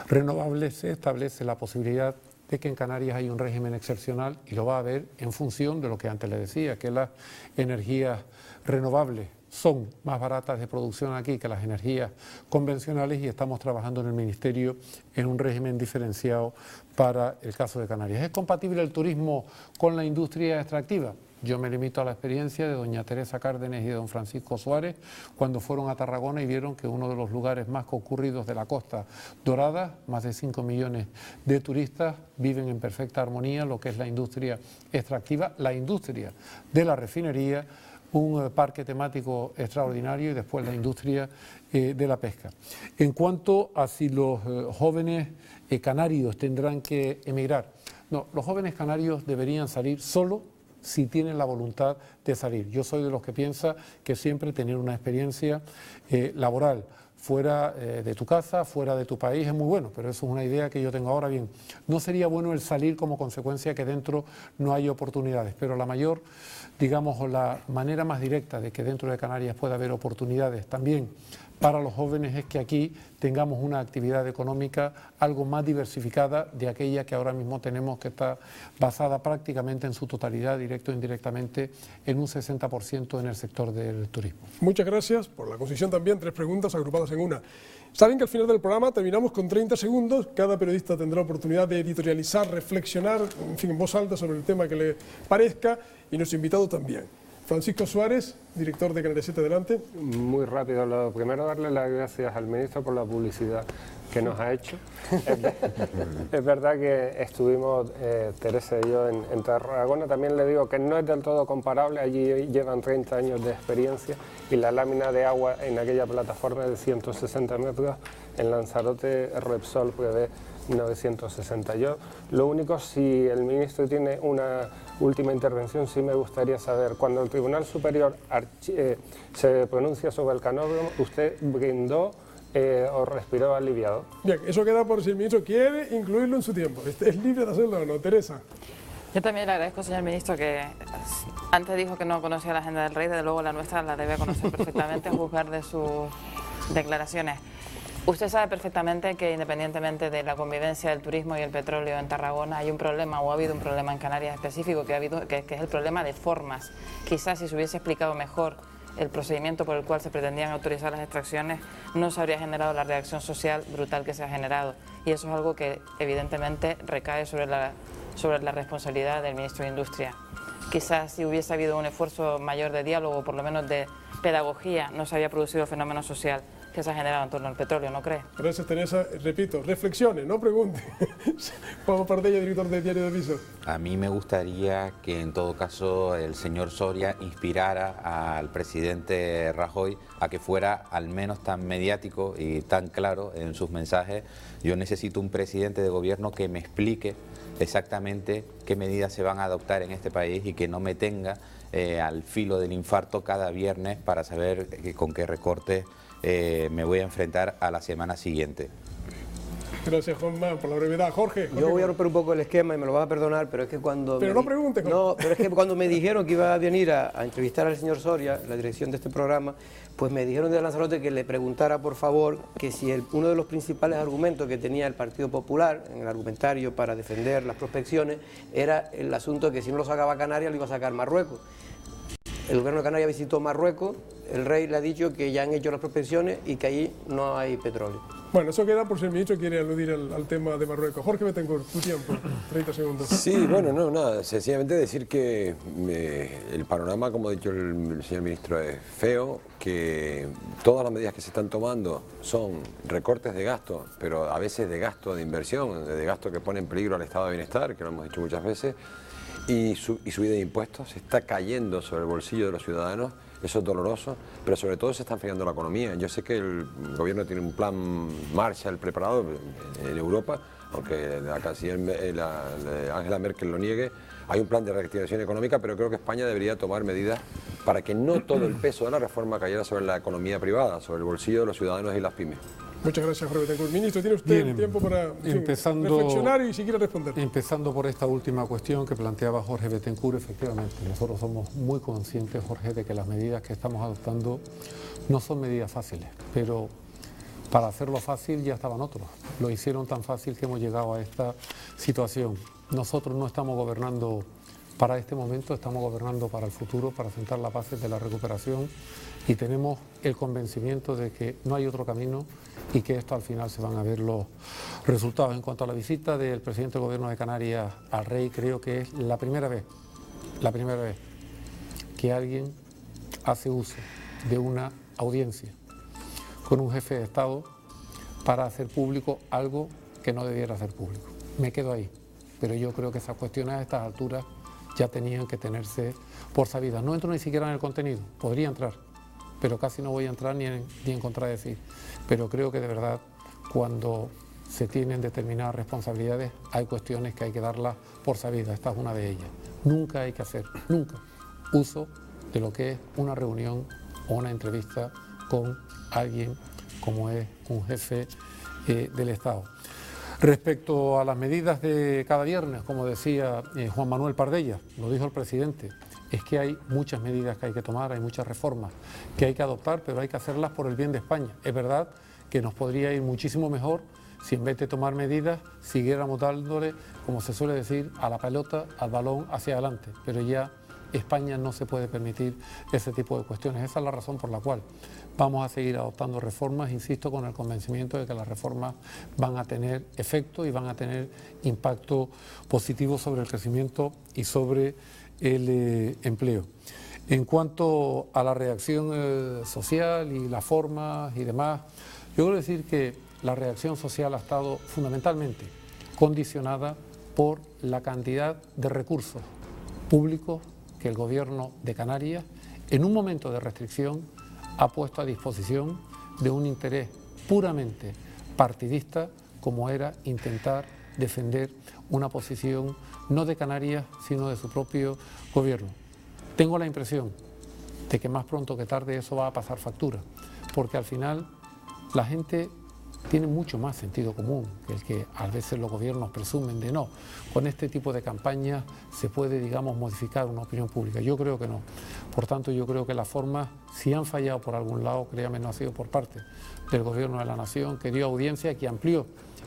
renovables, se establece la posibilidad de que en Canarias hay un régimen excepcional y lo va a haber en función de lo que antes le decía, que las energías renovables son más baratas de producción aquí que las energías convencionales y estamos trabajando en el Ministerio en un régimen diferenciado para el caso de Canarias. ¿Es compatible el turismo con la industria extractiva? Yo me limito a la experiencia de doña Teresa Cárdenas y de don Francisco Suárez cuando fueron a Tarragona y vieron que uno de los lugares más concurridos de la Costa Dorada, más de 5 millones de turistas viven en perfecta armonía lo que es la industria extractiva, la industria de la refinería, un parque temático extraordinario y después la industria de la pesca. En cuanto a si los jóvenes canarios tendrán que emigrar, no, los jóvenes canarios deberían salir solo si tienen la voluntad de salir. Yo soy de los que piensa que siempre tener una experiencia laboral fuera de tu casa, fuera de tu país, es muy bueno, pero eso es una idea que yo tengo ahora. Bien, no sería bueno el salir como consecuencia que dentro no hay oportunidades, pero la mayor, digamos, la manera más directa de que dentro de Canarias pueda haber oportunidades también para los jóvenes es que aquí tengamos una actividad económica algo más diversificada de aquella que ahora mismo tenemos, que está basada prácticamente en su totalidad, directo o indirectamente, en un 60% en el sector del turismo. Muchas gracias por la concisión también, 3 preguntas agrupadas en una. Saben que al final del programa terminamos con 30 segundos, cada periodista tendrá oportunidad de editorializar, reflexionar, en fin, en voz alta sobre el tema que le parezca y nuestro invitado también. Francisco Suárez, director de Canarias 7, adelante. Muy rápido, lo primero darle las gracias al ministro por la publicidad que nos ha hecho. Es verdad que estuvimos, Teresa y yo, en Tarragona. También le digo que no es del todo comparable, allí llevan 30 años de experiencia y la lámina de agua en aquella plataforma de 160 metros en Lanzarote, Repsol prevé 960. Yo, lo único, si el ministro tiene una última intervención, sí me gustaría saber, cuando el Tribunal Superior se pronuncia sobre el canódromo, ¿usted brindó o respiró aliviado? Bien, eso queda por si el ministro quiere incluirlo en su tiempo. Es libre de hacerlo o no. Teresa. Yo también le agradezco, señor ministro, que antes dijo que no conocía la agenda del rey, desde luego la nuestra la debe conocer perfectamente a juzgar de sus declaraciones. Usted sabe perfectamente que independientemente de la convivencia del turismo y el petróleo en Tarragona, hay un problema, o ha habido un problema en Canarias específico, que es el problema de formas. Quizás si se hubiese explicado mejor el procedimiento por el cual se pretendían autorizar las extracciones, no se habría generado la reacción social brutal que se ha generado. Y eso es algo que evidentemente recae sobre la responsabilidad del ministro de Industria. Quizás si hubiese habido un esfuerzo mayor de diálogo, por lo menos de pedagogía, no se había producido el fenómeno social que se ha generado en torno al petróleo, ¿no cree? Gracias, Teresa. Repito, reflexione, no pregunte. Pablo Pardello, director de Diario de Aviso. A mí me gustaría que en todo caso el señor Soria inspirara al presidente Rajoy a que fuera al menos tan mediático y tan claro en sus mensajes. Yo necesito un presidente de gobierno que me explique exactamente qué medidas se van a adoptar en este país y que no me tenga al filo del infarto cada viernes para saber con qué recortes me voy a enfrentar a la semana siguiente. Gracias, Juanma, por la brevedad. Jorge. Yo voy a romper un poco el esquema y me lo vas a perdonar, pero es que cuando... Pero no preguntes, Jorge. No, pero es que cuando me dijeron que iba a venir a entrevistar al señor Soria, la dirección de este programa, pues me dijeron de Lanzarote que le preguntara, por favor, que si uno de los principales argumentos que tenía el Partido Popular en el argumentario para defender las prospecciones era el asunto de que si no lo sacaba Canarias lo iba a sacar Marruecos. El gobierno de Canarias visitó Marruecos, el rey le ha dicho que ya han hecho las prospecciones y que allí no hay petróleo. Bueno, eso queda por si el ministro quiere aludir al tema de Marruecos. Jorge Betancourt, tu tiempo, 30 segundos. Sí, bueno, no, nada, sencillamente decir que el panorama, como ha dicho el señor ministro, es feo, que todas las medidas que se están tomando son recortes de gasto, pero a veces de gasto de inversión, de gasto que pone en peligro al estado de bienestar, que lo hemos dicho muchas veces, y subida de impuestos, se está cayendo sobre el bolsillo de los ciudadanos. Eso es doloroso, pero sobre todo se está enfriando la economía. Yo sé que el gobierno tiene un plan Marshall preparado en Europa, aunque la canciller Angela Merkel lo niegue. Hay un plan de reactivación económica, pero creo que España debería tomar medidas para que no todo el peso de la reforma cayera sobre la economía privada, sobre el bolsillo de los ciudadanos y las pymes. Muchas gracias, Jorge Betancourt. Ministro, tiene usted tiempo para reflexionar y si quiere responder. Empezando por esta última cuestión que planteaba Jorge Betancourt, efectivamente, nosotros somos muy conscientes, Jorge, de que las medidas que estamos adoptando no son medidas fáciles, pero para hacerlo fácil ya estaban otros. Lo hicieron tan fácil que hemos llegado a esta situación. Nosotros no estamos gobernando para este momento, estamos gobernando para el futuro, para sentar las bases de la recuperación y tenemos el convencimiento de que no hay otro camino y que esto al final se van a ver los resultados. En cuanto a la visita del presidente del Gobierno de Canarias al rey, creo que es la primera vez que alguien hace uso de una audiencia con un jefe de Estado para hacer público algo que no debiera hacer público. Me quedo ahí, pero yo creo que esas cuestiones a estas alturas ya tenían que tenerse por sabidas. No entro ni siquiera en el contenido, podría entrar, pero casi no voy a entrar ni en contradecir. Pero creo que de verdad, cuando se tienen determinadas responsabilidades, hay cuestiones que hay que darlas por sabidas. Esta es una de ellas. Nunca hay que hacer, nunca, uso de lo que es una reunión o una entrevista con alguien como es un jefe del Estado. Respecto a las medidas de cada viernes, como decía Juan Manuel Pardella, lo dijo el presidente, es que hay muchas medidas que hay que tomar, hay muchas reformas que hay que adoptar, pero hay que hacerlas por el bien de España. Es verdad que nos podría ir muchísimo mejor si en vez de tomar medidas siguiéramos dándole, como se suele decir, a la pelota, al balón hacia adelante, pero ya España no se puede permitir ese tipo de cuestiones. Esa es la razón por la cual vamos a seguir adoptando reformas, insisto, con el convencimiento de que las reformas van a tener efecto y van a tener impacto positivo sobre el crecimiento y sobre el empleo. En cuanto a la reacción social y las formas y demás, yo quiero decir que la reacción social ha estado fundamentalmente condicionada por la cantidad de recursos públicos que el Gobierno de Canarias, en un momento de restricción, ha puesto a disposición de un interés puramente partidista, como era intentar defender una posición no de Canarias, sino de su propio Gobierno. Tengo la impresión de que más pronto que tarde eso va a pasar factura, porque al final la gente tiene mucho más sentido común que el que a veces los gobiernos presumen de no. Con este tipo de campañas se puede, digamos, modificar una opinión pública. Yo creo que no. Por tanto, yo creo que las formas, si han fallado por algún lado, créame, no ha sido por parte del Gobierno de la Nación, que dio audiencia, que amplió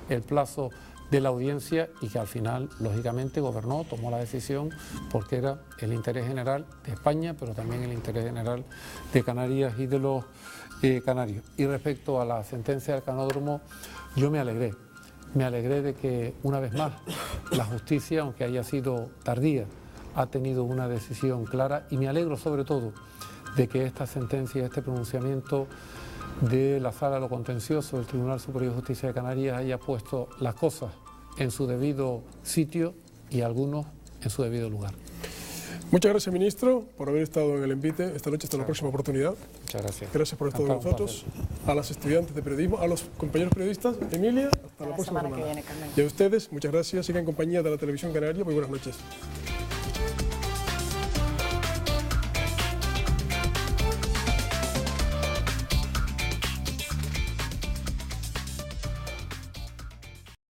el plazo de la audiencia y que al final, lógicamente, gobernó, tomó la decisión porque era el interés general de España, pero también el interés general de Canarias y de los canarios. Y respecto a la sentencia del canódromo, yo me alegré de que una vez más la justicia, aunque haya sido tardía, ha tenido una decisión clara, y me alegro sobre todo de que esta sentencia, este pronunciamiento de la Sala de lo Contencioso del Tribunal Superior de Justicia de Canarias haya puesto las cosas en su debido sitio y algunos en su debido lugar. Muchas gracias, ministro, por haber estado en el envite esta noche. Hasta la próxima oportunidad. Muchas gracias. Gracias por estar con nosotros. A las estudiantes de periodismo, a los compañeros periodistas, Emilia, hasta la próxima semana. Que viene, Carmen. Y a ustedes, muchas gracias. Sigan en compañía de la Televisión Canaria. Muy buenas noches.